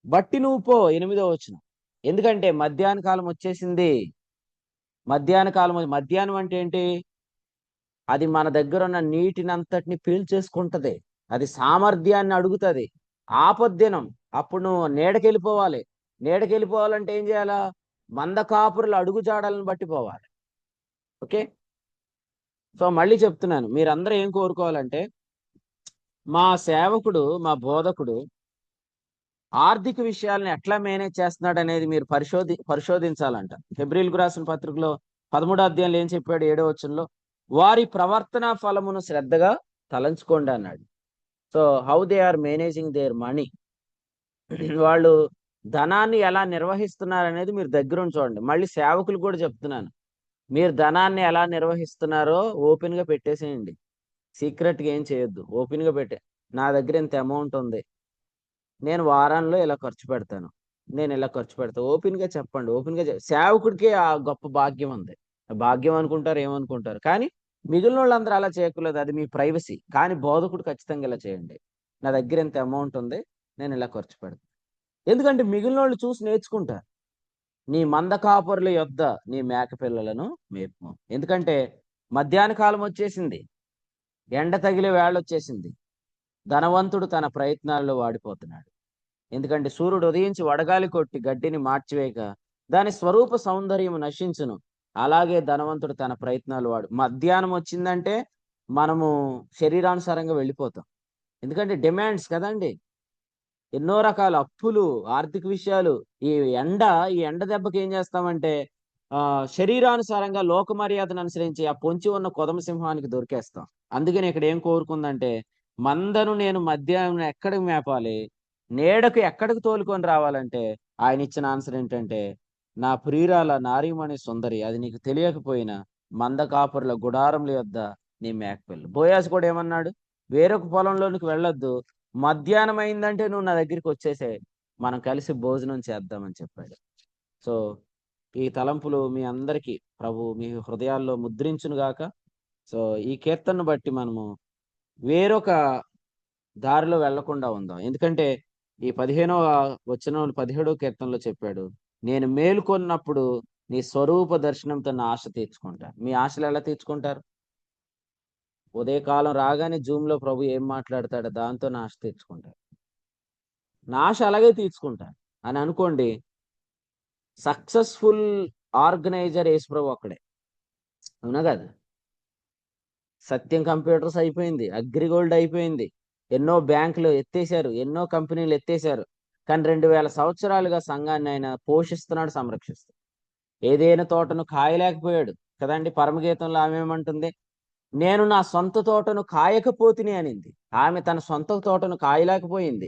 బట్టి నువ్వు పో. 8వ వచనం. ఎందుకంటే మధ్యాహ్న కాలం వచ్చేసింది. మధ్యాహ్నం అంటే ఏంటి? అది మన దగ్గర ఉన్న నీటినంతటిని పీల్చేసుకుంటది. అది సామర్థ్యాన్ని అడుగుతుంది. ఆపద్దినం. అప్పుడు నువ్వు నీడకెళ్ళిపోవాలి. నీడకెళ్ళిపోవాలంటే ఏం చేయాలా? మంద కాపురుల అడుగుజాడలను బట్టి పోవాలి. ఓకే. సో మళ్ళీ చెప్తున్నాను, మీరందరూ ఏం కోరుకోవాలంటే, మా సేవకుడు, మా బోధకుడు ఆర్థిక విషయాలను ఎట్లా మేనేజ్ చేస్తున్నాడు అనేది మీరు పరిశోధించాలంట. హెబ్రీయులకు రాసిన పత్రికలో 13వ అధ్యాయంలో ఏం చెప్పాడు? 7వ వచనంలో, వారి ప్రవర్తన ఫలమును శ్రద్ధగా తలంచుకోండి అన్నాడు. So how they are managing their money. వాళ్ళు ధనాన్ని ఎలా నిర్వహిస్తున్నారు అనేది మీరు దగ్గరుండి చూడండి. మళ్ళీ సేవకులు కూడా చెప్తున్నాను, మీరు ధనాన్ని ఎలా నిర్వహిస్తున్నారో ఓపెన్ గా పెట్టేసేయండి. సీక్రెట్ గా ఏం చేయొద్దు, ఓపెన్ గా పెట్టే. నా దగ్గర ఇంత అమౌంట్ ఉంది, నేను వారాల్లో ఇలా ఖర్చు పెడతాను, నేను ఇలా ఖర్చు పెడతాను, ఓపెన్ గా చెప్పండి. ఓపెన్ గా సేవకుడికి ఆ గొప్ప భాగ్యం ఉంది. భాగ్యం అనుకుంటారు, ఏమనుకుంటారు, కానీ మిగిలిన వాళ్ళందరూ అలా చేయకూడదు. అది మీ ప్రైవసీ. కానీ బోధకుడు ఖచ్చితంగా ఇలా చేయండి, నా దగ్గర ఇంత అమౌంట్ ఉంది, నేను ఇలా ఖర్చు పెడతాను. ఎందుకంటే మిగిలిన వాళ్ళు చూసి నేర్చుకుంటారు. నీ మంద కాపరుల యొద్ద నీ మేక పిల్లలను మేపు. ఎందుకంటే మధ్యాహ్న కాలం వచ్చేసింది, ఎండ తగిలే వేళ వచ్చేసింది. ధనవంతుడు తన ప్రయత్నాల్లో వాడిపోతున్నాడు. ఎందుకంటే సూర్యుడు ఉదయించి వడగాలి కొట్టి గడ్డిని మార్చివేయక దాని స్వరూప సౌందర్యం నశించును. అలాగే ధనవంతుడు తన ప్రయత్నాలు మధ్యాహ్నం వచ్చిందంటే మనము శరీరానుసారంగా వెళ్ళిపోతాం. ఎందుకంటే డిమాండ్స్ కదండి, ఎన్నో రకాల అప్పులు, ఆర్థిక విషయాలు. ఈ ఎండ దెబ్బకి ఏం చేస్తామంటే శరీరానుసారంగా లోక మర్యాదను అనుసరించి ఆ పొంచి ఉన్న కొదమ సింహానికి దొరికేస్తాం. అందుకని ఇక్కడ ఏం కోరుకుందంటే, మందను నేను మధ్యాహ్నం ఎక్కడికి మేపాలి, నీడకు ఎక్కడికి తోలుకొని రావాలంటే ఆయన ఇచ్చిన ఆన్సర్ ఏంటంటే, నా ప్రియురాల నారీమణి సుందరి, అది నీకు తెలియకపోయినా మంద కాపురుల గుడారముల యొద్ద నీ మేకపిల్ల. బోయాజు కూడా ఏమన్నాడు? వేరొక పొలంలోనికి వెళ్ళొద్దు, మధ్యాహ్నం అయిందంటే నువ్వు నా దగ్గరికి వచ్చేసే, మనం కలిసి భోజనం చేద్దామని చెప్పాడు. సో ఈ తలంపులు మీ అందరికీ ప్రభు మీ హృదయాల్లో ముద్రించును గాక. సో ఈ కీర్తనను బట్టి మనము వేరొక దారిలో వెళ్లకుండా ఉందాం. ఎందుకంటే ఈ 15వ వచనం 17వ కీర్తనలో చెప్పాడు, నేను మేలుకొన్నప్పుడు నీ స్వరూప దర్శనంతో నా ఆశ తీర్చుకుంటా. మీ ఆశలు ఎలా తీర్చుకుంటారు? ఉదయకాలం రాగానే జూమ్లో ప్రభు ఏం మాట్లాడతాడో దాంతో నా ఆశ తీర్చుకుంటారు. నా ఆశ అలాగే తీర్చుకుంటాను అని అనుకోండి. సక్సెస్ఫుల్ ఆర్గనైజర్ యేసుప్రభు ఒక్కడే. అవునా కదా? సత్యం కంప్యూటర్స్ అయిపోయింది, అగ్రిగోల్డ్ అయిపోయింది, ఎన్నో బ్యాంకులు ఎత్తేసారు, ఎన్నో కంపెనీలు ఎత్తేసారు. కానీ 2000 సంవత్సరాలుగా సంఘాన్ని ఆయన పోషిస్తున్నాడు, సంరక్షిస్తున్నాడు. ఏదైనా తోటను కాయలేకపోయాడు కదండి. పరమగీతంలో ఆమె ఏమంటుంది? నేను నా సొంత తోటను కాయకపోతిని అనింది. ఆమె తన సొంత తోటను కాయలేకపోయింది.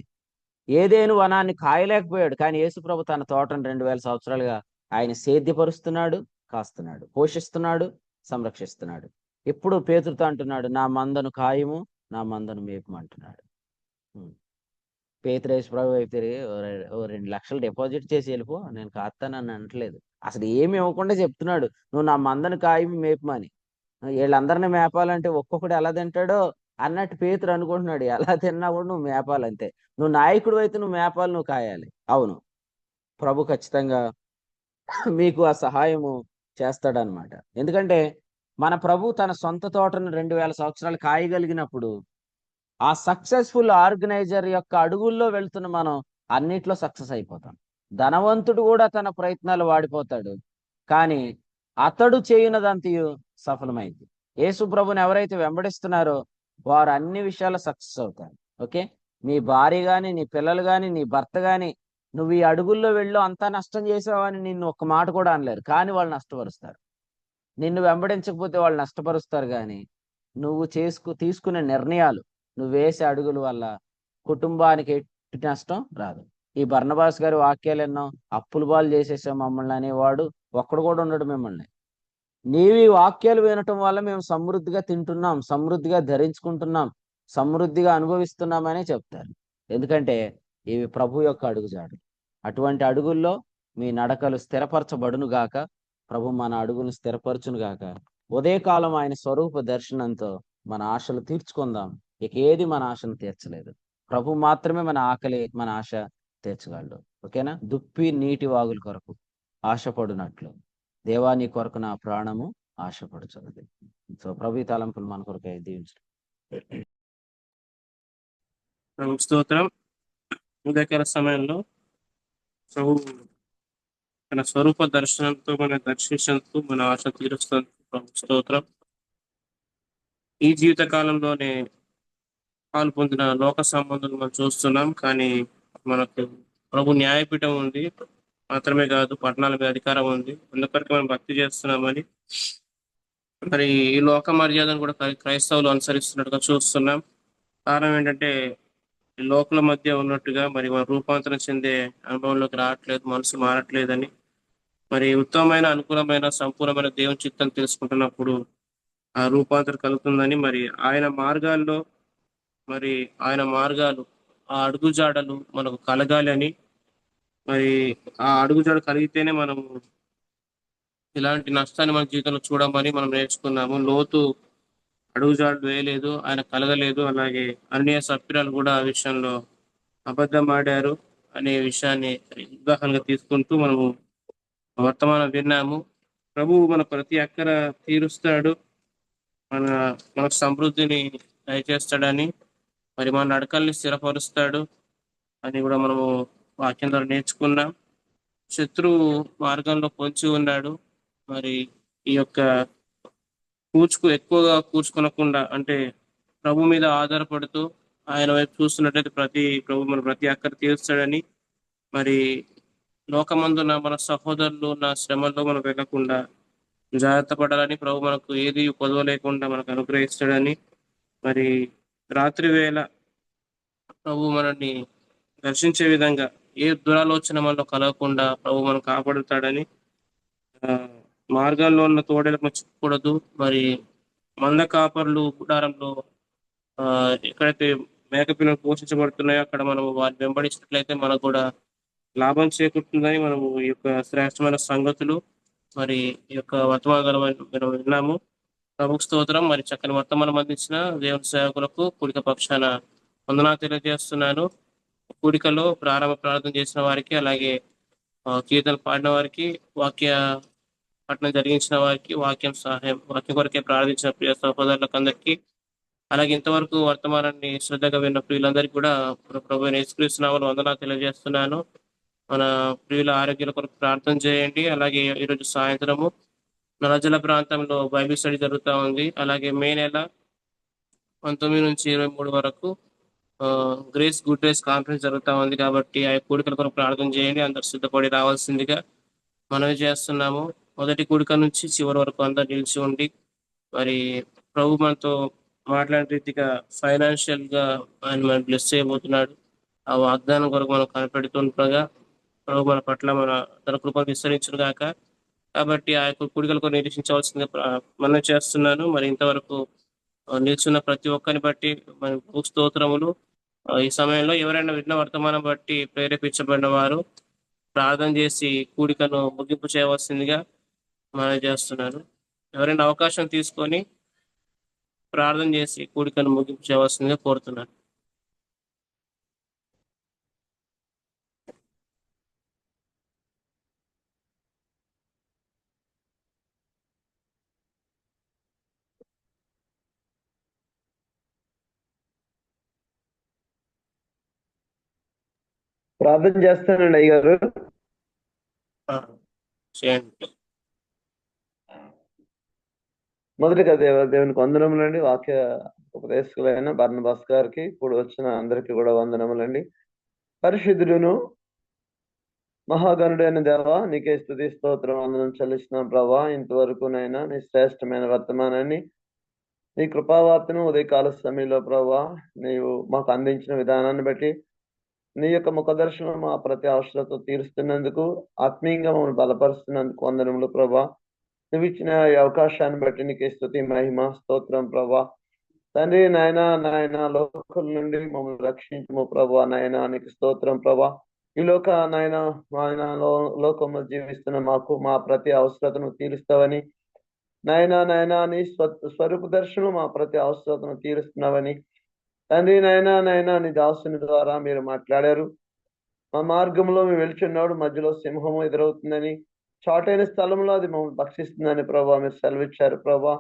ఏదేను వనాన్ని కాయలేకపోయాడు. కానీ యేసుప్రభు తన తోటను 2000 సంవత్సరాలుగా ఆయన సేద్యపరుస్తున్నాడు, కాస్తున్నాడు, పోషిస్తున్నాడు, సంరక్షిస్తున్నాడు. ఇప్పుడు పేతురుతో అంటున్నాడు, నా మందను కాయము, నా మందను మేపము అంటున్నాడు. పేతురు యేసుప్రభు వైపు తిరిగి, ఓ 2 లక్షలు డిపాజిట్ చేసి వెళ్ళిపో, నేను కాస్తానని అనట్లేదు. అసలు ఏమి ఇవ్వకుండా చెప్తున్నాడు, నువ్వు నా మందను కాయము మేపమని. వీళ్ళందరినీ మేపాలంటే ఒక్కొక్కడు ఎలా తింటాడో అన్నట్టు పేతురు అనుకుంటున్నాడు. ఎలా తిన్నా కూడా నువ్వు మేపాలంతే. నువ్వు నాయకుడు అయితే నువ్వు మేపాలి, నువ్వు కాయాలి. అవును, ప్రభు ఖచ్చితంగా మీకు ఆ సహాయము చేస్తాడనమాట. ఎందుకంటే మన ప్రభు తన సొంత తోటను 2000 సంవత్సరాలు కాయగలిగినప్పుడు ఆ సక్సెస్ఫుల్ ఆర్గనైజర్ యొక్క అడుగుల్లో వెళ్తున్న మనం అన్నిట్లో సక్సెస్ అయిపోతాం. ధనవంతుడు కూడా తన ప్రయత్నాలు వాడిపోతాడు, కానీ అతడు చేయనదంతయు సఫలమైంది. యేసు ప్రభుని ఎవరైతే వెంబడిస్తున్నారో వారు అన్ని విషయాల్లో సక్సెస్ అవుతారు. ఓకే, నీ భార్య గాని, నీ పిల్లలు గాని, నీ భర్త గాని, నువ్వు ఈ అడుగుల్లో వెళ్ళు అంతా నష్టం చేసావని నిన్ను ఒక్క మాట కూడా అనలేరు, కానీ వాళ్ళు నష్టపరుస్తారు. నిన్ను వెంబడించకపోతే వాళ్ళు నష్టపరుస్తారు, కానీ నువ్వు తీసుకునే నిర్ణయాలు, నువ్వు వేసే అడుగుల వల్ల కుటుంబానికి ఎట్టి నష్టం రాదు. ఈ బర్నబాస్ గారి వాక్యాలు ఎన్నో, అప్పుల పాలు చేసేసాం మమ్మల్ని అనేవాడు ఒక్కడు కూడా ఉండడు మిమ్మల్ని. నీవి వాక్యాలు వినటం వల్ల మేము సమృద్ధిగా తింటున్నాం, సమృద్ధిగా ధరించుకుంటున్నాం, సమృద్ధిగా అనుభవిస్తున్నామని చెప్తారు. ఎందుకంటే ఇవి ప్రభు యొక్క అడుగుజాడు. అటువంటి అడుగుల్లో మీ నడకలు స్థిరపరచబడును గాక. ప్రభు మన అడుగును స్థిరపరచును గాక. ఉదయకాలం ఆయన స్వరూప దర్శనంతో మన ఆశలు తీర్చుకుందాం. ఇక ఏది మన ఆశను తీర్చలేదు. ప్రభు మాత్రమే మన ఆకలి, మన ఆశ తీర్చగలడు. ఓకేనా? దుప్పి నీటి వాగుల కొరకు ఆశపడునట్లు దేవా నీ కొరకు నా ప్రాణము ఆశపడుచున్నది. సో ప్రభు ఈ తలంపులు మన కొరకు దీవించు. స్తోత్రం. ఉదయకాల సమయంలో ప్రభు తన స్వరూప దర్శనంతో మన దర్శించడంతో మన ఆశ తీరుస్తుంది. ప్రభు స్తోత్రం. ఈ జీవిత కాలంలోనే పాలు పొందిన లోక సంబంధాలు మనం చూస్తున్నాం, కానీ మనకు ప్రభు న్యాయపీఠం ఉంది మాత్రమే కాదు, పట్టణాల మీద అధికారం ఉంది. అందుకొరకు మనం భక్తి చేస్తున్నామని మరి ఈ లోక మర్యాదను కూడా క్రైస్తవులు అనుసరిస్తున్నట్టుగా చూస్తున్నాం. కారణం ఏంటంటే ఈ లోకుల మధ్య ఉన్నట్టుగా మరి మన రూపాంతరం చెందే అనుభవంలోకి రావట్లేదు, మనసు మారట్లేదని, మరి ఉత్తమమైన, అనుకూలమైన, సంపూర్ణమైన దేవుని చిత్తం తెలుసుకుంటున్నప్పుడు ఆ రూపాంతరం కలుగుతుందని, మరి ఆయన మార్గాల్లో మరి ఆయన మార్గాలు, ఆ అడుగుజాడలు మనకు కలగాలి అని, మరి ఆ అడుగుజాడ కలిగితేనే మనము ఇలాంటి నష్టాన్ని మన జీవితంలో చూడమని మనం నేర్చుకున్నాము. లోతు అడుగుజాడలు వేయలేదు, ఆయన కలగలేదు. అలాగే అన్య సభ్యురాలు కూడా ఆ విషయంలో అబద్ధం ఆడారు అనే విషయాన్ని ఉదాహరణగా తీసుకుంటూ మనము వర్తమానం విన్నాము. ప్రభువు మన ప్రతి అక్కర తీరుస్తాడు, మన మనకు సమృద్ధిని దయచేస్తాడని, మరి మన నడకల్ని స్థిరపరుస్తాడు అని కూడా మనము వాక్యం ద్వారా నేర్చుకున్నాం. శత్రువు మార్గంలో పొంచి ఉన్నాడు. మరి ఈ యొక్క ఎక్కువగా కూర్చుకొనకుండా, అంటే ప్రభు మీద ఆధారపడుతూ ఆయన వైపు చూస్తున్నట్టయితే ప్రభు మన ప్రతి అక్కర తీరుస్తాడని, మరి లోకమందున మన సహోదరులు ఉన్న శ్రమల్లో మనం వెళ్ళకుండా జాగ్రత్త పడాలని, ప్రభు మనకు ఏది కొదవ లేకుండా మనకు అనుగ్రహిస్తాడని, మరి రాత్రి వేళ ప్రభు మనల్ని దర్శించే విధంగా ఏ దురాలోచన మనలో కలగకుండా ప్రభు మనం కాపాడుతాడని, మార్గాల్లో ఉన్న తోడేలకు చిక్కకూడదు. మరి మంద కాపర్లు గుడారంలో ఎక్కడైతే మేకపిల్లలు పోషించబడుతున్నాయో అక్కడ మనం వారిని వెంబడించినట్లయితే మనకు కూడా లాభం చేకూరుతుందని మనము ఈ యొక్క శ్రేష్టమైన సంగతులు, మరి ఈ యొక్క వర్తమానం మనం విన్నాము. ప్రభు స్తోత్రం. మరి చక్కని వర్తమానం అందించిన దేవుని సేవకులకు కూడిక పక్షాన వందనాలు తెలియజేస్తున్నాను. కూడికలో ప్రారంభ ప్రార్థన చేసిన వారికి, అలాగే కీర్తనలు పాడిన వారికి, వాక్య పట్టణం జరిగించిన వారికి, వాక్యం కొరకే ప్రార్థించిన ప్రియ సహోదరులకు అందరికీ అలాగే ఇంతవరకు వర్తమానాన్ని శ్రద్ధగా విన్న ప్రియులందరికీ కూడా మన ప్రభు అయిన యేసుక్రీస్తు నామములో వందనాలు తెలియజేస్తున్నాను. మన ప్రియుల ఆరోగ్యాల కొరకు ప్రార్థన చేయండి. అలాగే ఈరోజు సాయంత్రము నల్లజల ప్రాంతంలో బైబిల్ స్టడీ జరుగుతూ ఉంది. అలాగే మే నెల 19 నుంచి 23 వరకు గ్రేస్ గుడ్ డేస్ కాన్ఫరెన్స్ జరుగుతూ ఉంది. కాబట్టి ఆ కూడికల కొరకు ప్రార్థన చేయండి. అందరు సిద్ధపడి రావాల్సిందిగా మనవి చేస్తున్నాము. మొదటి కూడిక నుంచి చివరి వరకు అందరు నిలిచి ఉండి మరి ప్రభు మనతో మాట్లాడే రీతిగా ఫైనాన్షియల్ గా ఆయన మనం బ్లెస్ చేయబోతున్నాడు. ఆ వాగ్దానం కొరకు మనం కనిపెడుతుండగా ప్రభు మన పట్ల తన కృపను విస్తరించును గాక. కాబట్టి ఆ యొక్క కూడికలకు నిరీక్షించవలసిందిగా మనం చేస్తున్నాను. మరి ఇంతవరకు నిల్చున్న ప్రతి ఒక్కరిని బట్టి మరి స్తోత్రములు. ఈ సమయంలో ఎవరైనా విన్న వర్తమానం బట్టి ప్రేరేపించబడిన వారు ప్రార్థన చేసి కూడికను ముగింపు చేయవలసిందిగా మనం చేస్తున్నాను. ఎవరైనా అవకాశం తీసుకొని ప్రార్థన చేసి కూడికను ముగింపు చేయవలసిందిగా కోరుతున్నాను. ప్రార్థన చేస్తానండి అయ్యగారు. చేయండి. మొదటిగా దేవునికి వందనములండి. వాక్య ఉపదేశకులైన బర్నబాస్ గారికి ఇప్పుడు వచ్చిన అందరికి కూడా వందనములండి. పరిశుద్ధుడును మహాగణుడైన దేవ, నీకే స్తుతి స్తోత్రం వందనం చెల్లిస్తున్నాం ప్రభా. ఇంతవరకు నైనా నీ శ్రేష్టమైన వర్తమానాన్ని, నీ కృపావార్తను ఉదయకాల సమయంలో ప్రభా నీవు మాకు అందించిన విధానాన్ని బట్టి, నీ యొక్క ముఖదర్శనం మా ప్రతి అవసరత తీరుస్తున్నందుకు, ఆత్మీయంగా మమ్మల్ని బలపరుస్తున్నందుకు వందనములు ప్రభా. నువ్వు ఇచ్చిన ఈ అవకాశాన్ని బట్టి నీకే స్తుతి మహిమ స్తోత్రం ప్రభా. తండ్రి నాయన లోకం నుండి మమ్మల్ని రక్షించము ప్రభా. నాయన నీకు స్తోత్రం ప్రభా. ఈ లోకంలో జీవిస్తున్న మాకు మా ప్రతి అవసరతను తీరుస్తావని, నాయన నీ స్వరూప దర్శనం మా ప్రతి అవసరతను తీరుస్తున్నావని తండ్రి, నాయన నీ దాసుని ద్వారా మీరు మాట్లాడారు. మా మార్గంలో మేము వెళ్తున్నాడు మధ్యలో సింహము ఎదురవుతుందని, చాటైన స్థలంలో అది మమ్మల్ని భక్షిస్తుందని ప్రభా మీరు సెలవిచ్చారు ప్రభా.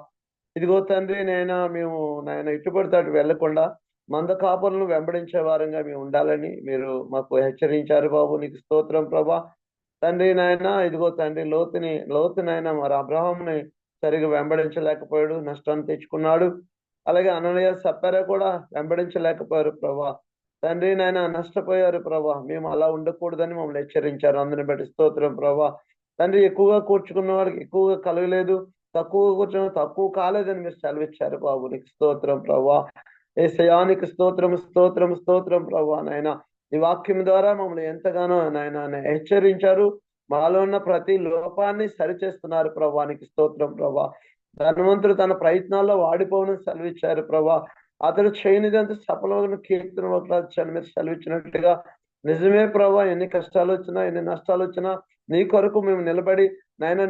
ఇదిగో తండ్రి మేము ఇటుపడితే అటు వెళ్లకుండా మంద కాపరులను వెంబడించే వారంగా మేము ఉండాలని మీరు మాకు హెచ్చరించారు బాబు. నీకు స్తోత్రం ప్రభా. తండ్రి ఇదిగో తండ్రి లోతు మరి అబ్రహాంని సరిగా వెంబడించలేకపోయాడు, నష్టాన్ని తెచ్చుకున్నాడు. అలాగే అననీయ సప్పెర కూడా వెంబడించలేకపోయారు ప్రభా. తండ్రి నష్టపోయారు ప్రభా. మేము అలా ఉండకూడదని మమ్మల్ని హెచ్చరించారు. అందుని బట్టి స్తోత్రం ప్రభా. తండ్రి ఎక్కువగా కూర్చుకున్న వాడికి ఎక్కువగా కలగలేదు, తక్కువ కూర్చున్న తక్కువ కాలేదని మీరు సెలవిచ్చారు బాబు. నీకు స్తోత్రం ప్రభా. యేసయ్యానికి స్తోత్రం ప్రభా. నాయన ఈ వాక్యం ద్వారా మమ్మల్ని ఎంతగానో నాయన హెచ్చరించారు. మాలో ఉన్న ప్రతి లోపాన్ని సరిచేస్తున్నారు ప్రభా. నీకు స్తోత్రం ప్రభా. ధనవంతుడు తన ప్రయత్నాల్లో వాడిపోవడం సెలవిచ్చారు ప్రభా. అతడు చేయనిదంతా సఫలమైన కీర్తన ఒకటి మీరు సెలవిచ్చినట్టుగా నిజమే ప్రభా. ఎన్ని కష్టాలు వచ్చినా ఎన్ని నష్టాలు వచ్చినా నీ కొరకు మేము నిలబడి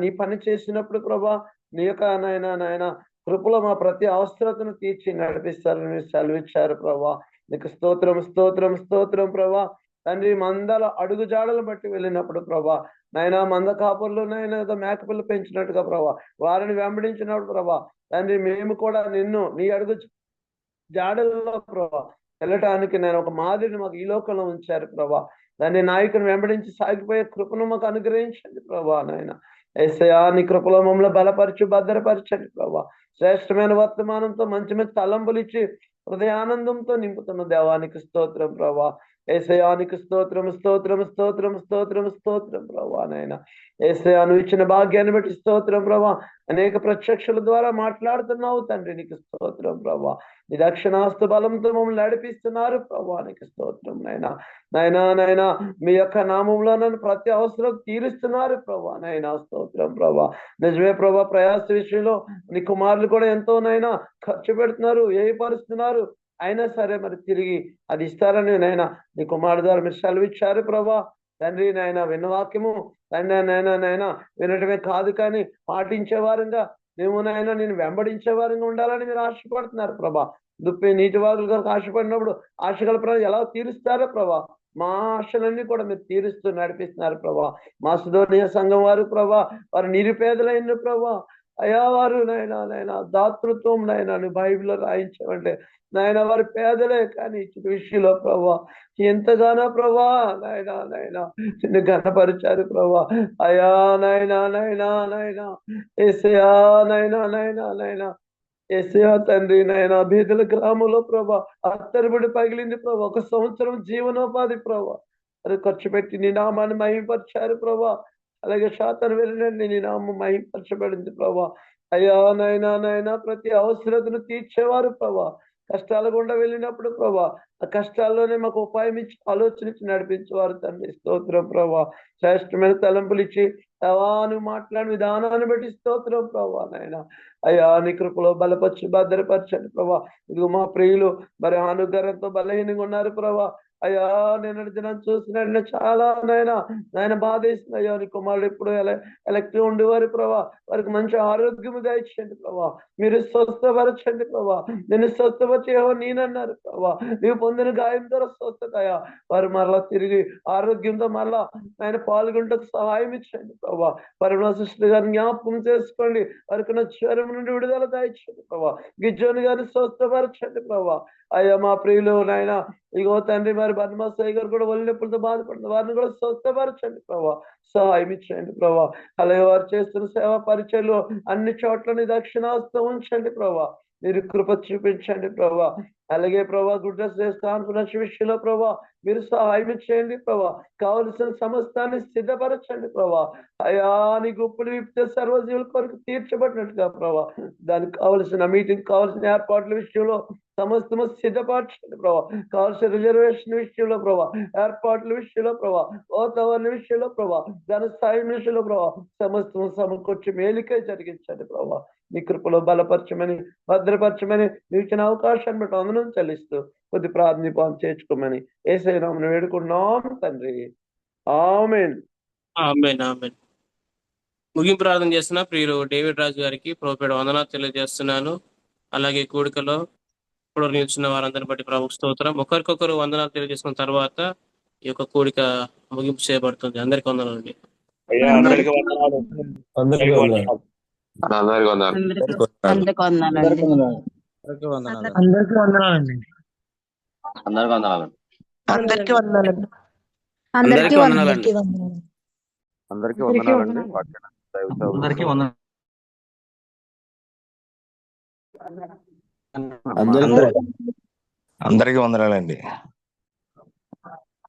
నీ పని చేసినప్పుడు ప్రభా నీ యొక్క నాయన కృపలో మా ప్రతి అవసరతను తీర్చి నడిపిస్తారని మీరు సెలవిచ్చారు ప్రభా. నీకు స్తోత్రం ప్రభా. తండ్రి మందల అడుగు జాడలు బట్టి వెళ్ళినప్పుడు ప్రభా మంద కాపుర్లు మేకపిల్ల పెంచినట్టుగా ప్రభా వారిని వెంబడించినప్పుడు ప్రభా తండ్రి మేము కూడా నీ అడుగు జాడల్లో ప్రభా వెళ్ళటానికి ఒక మాదిరిని మాకు ఈ లోకంలో ఉంచారు ప్రభా. దాన్ని నాయకుని వెంబడించి సాగిపోయే కృపను మాకు అనుగ్రహించండి ప్రభా. యేసయ్యా నీ కృపలో మమ్మల్ని బలపరచు, భద్రపరచండి ప్రభా. శ్రేష్టమైన వర్తమానంతో మంచి మంచి తలంపులు ఇచ్చి హృదయానందంతో నింపుతున్న దేవానికి స్తోత్రం ప్రభా. యేసయ్యానికి స్తోత్రం ప్రభా. యేసయ్యా నువ్వు ఇచ్చిన భాగ్యాన్ని బట్టి స్తోత్రం ప్రభా. అనేక ప్రత్యక్షల ద్వారా మాట్లాడుతున్నావు తండ్రి. నీకు స్తోత్రం ప్రభా. నీ దక్షిణాస్త బలంతో మమ్మల్ని నడిపిస్తున్నారు ప్రభా. నీకు స్తోత్రం నైనా మీ యొక్క నామంలో నన్ను ప్రతి అవసరం తీరుస్తున్నారు ప్రభా. స్తోత్రం ప్రభా. నిజమే ప్రభా. ప్రయాస విషయంలో నీ కుమారులు కూడా ఎంతో ఖర్చు పెడుతున్నారు, ఏపరుస్తున్నారు. అయినా సరే మరి తిరిగి అది ఇస్తారని నీ కుమారుడు ద్వారా మీరు సెలవిచ్చారు ప్రభా. తండ్రి విన్న వాక్యము తండ్రి వినటమే కాదు కానీ పాటించే వారంగా మేము నేను వెంబడించే వారంగా ఉండాలని మీరు ఆశపడుతున్నారు ప్రభా. దుప్పి నీటి వాగులు కనుక ఆశపడినప్పుడు ఆశగల ప్రభా ఎలా తీరుస్తారో ప్రభా. మా ఆశలన్నీ కూడా మీరు తీరుస్తూ నడిపిస్తున్నారు ప్రభా. మా సుధోనియ సంఘం వారు ప్రభా వారు నిరుపేదలైన ప్రభా అయ్యా వారు నైనా దాతృత్వం నువ్వు బైబిల్లో రాయించమంటే వారి పేదలే కానీ ఇచ్చిన విషయంలో ప్రభా ఎంతగానో ప్రభా నాయనా నిన్ను ఘనపరిచారు ప్రభా. అయ్యా నాయనా ఏసయా నైనా ఏసయా తండ్రి బీదల గ్రామంలో ప్రభా అత్తరుబడి పగిలింది ప్రభా. 1 సంవత్సరం జీవనోపాధి ప్రభా అది ఖర్చు పెట్టి నీ నామాన్ని మహిమపరిచారు ప్రభా. అలాగే శాతాన్ని వెళ్ళినండి నీ నామం మహిమపరచబడింది ప్రభా. అయ్యా నైనా ప్రతి అవసరతను తీర్చేవారు ప్రభా. కష్టాల గుండా వెళ్ళినప్పుడు ప్రభా ఆ కష్టాల్లోనే మాకు ఉపాయం ఇచ్చి ఆలోచన ఇచ్చి నడిపించేవారు తండ్రి. స్తోత్రం ప్రభా. శ్రేష్టమైన తలంపులు ఇచ్చి నువ్వు మాట్లాడిన విధానాన్ని బట్టి స్తోత్రం ప్రభా. అయ్యా నీ కృపలో బలపరచు భద్రపరచండి ప్రభా. ఇదిగో మా ప్రియులు మరి అనుగ్రహంతో బలహీనంగా ఉన్నారు ప్రభా. అయ్యా నేను దినం చూసిన చాలా నాయన బాధేస్తుంది. అయ్యా నీ కుమారుడు ఎప్పుడు ఎలక్టివ్ ఉండేవారు ప్రభా. వారికి మంచి ఆరోగ్యం దయచేయండి ప్రభా. మీరు స్వస్థపరచండి ప్రభా. నేను స్వస్థపరిచేవో నేనన్నారు ప్రభా. నీవు పొందిన గాయం ద్వారా స్వస్థతయా వారు మరలా తిరిగి ఆరోగ్యంతో మరలా పాల్గొంటకు సహాయం ఇచ్చండి ప్రభా. పరమశిష్ఠుడు గారిని జ్ఞాపకం చేసుకోండి. వారికి జ్వరం నుండి విడుదల దయచేయండి ప్రభా. గిజ్జోని గారిని స్వస్థపరచండి ప్రభా. అయ్యా మా ప్రియులు ఇగో తండ్రి మరి బర్మాసాయి గారు కూడా ఒళ్ళెప్పుడుతో బాధపడుతుంది వారిని కూడా స్వస్థపరచండి ప్రభా. సహాయం ఇచ్చండి ప్రభా. అలాగే వారు చేస్తున్న సేవా పరిచయలు అన్ని చోట్ల నీ దక్షిణాస్తం ఉంచండి ప్రభా. మీరు కృప చూపించండి ప్రభా. అలాగే ప్రభా గుడ్డెస్ కాన్ఫరెన్స్ విషయంలో ప్రభా మీరు సహాయం చేయండి ప్రభా. కావలసిన సమస్తాన్ని సిద్ధపరచండి ప్రభా. అయ్యా నీ గుప్పులు విప్పితే సర్వజీవుల కొరకు తీర్చబడినట్టుగా ప్రభా. దానికి కావలసిన మీటింగ్ కావలసిన ఏర్పాట్ల విషయంలో సమస్తము సిద్ధపరచండి ప్రభా. కావలసిన రిజర్వేషన్ విషయంలో ప్రభా, ఏర్పాట్ల విషయంలో ప్రభా, వాతావరణ విషయంలో ప్రభా, ధన స్థాయి విషయంలో ప్రభా సమస్తము సమకూర్చి మేలుకై జరిగించండి ప్రభా. నీ కృపలో బలపరచమని భద్రపరచమని నీవు ఇచ్చిన అవకాశాన్ని బట్టి వందనం చెల్లిస్తూ కొద్ది ప్రార్థన చేర్చుకోమని యేసయ్య నామమున వేడుకున్నాం తండ్రి. ఆమేన్. ఆమేన్ ఆమేన్. ముగింపు ప్రార్థన చేస్తున్న ప్రియులు డేవిడ్ రాజు గారికి ప్రభుపేట వందనాలు తెలియజేస్తున్నాను. అలాగే కూడికలో ఇప్పుడు నిల్చున్న వారందరిని బట్టి ప్రభు స్తోత్రం. ఒకరికొకరు వందనాలు తెలియజేసుకున్న తర్వాత ఈ యొక్క కూడిక ముగింపు చేయబడుతుంది. అందరికీ వందనాలు అండి. అందరికీ వందనాలు. అందరికీ వందనాలు. అందరికీ వందనాలు. అందరికి వందనాలండి. అందరికీ వందనాలు. అందరికీ వందనాలండి. అందరికీ వందనాలు. అందరికీ వందనాలండి. అందరికీ వందనాలండి. అందరికీ వందనాలండి. అందరికీ వందనాలు. అందరికీ అందరికీ వందనాలండి.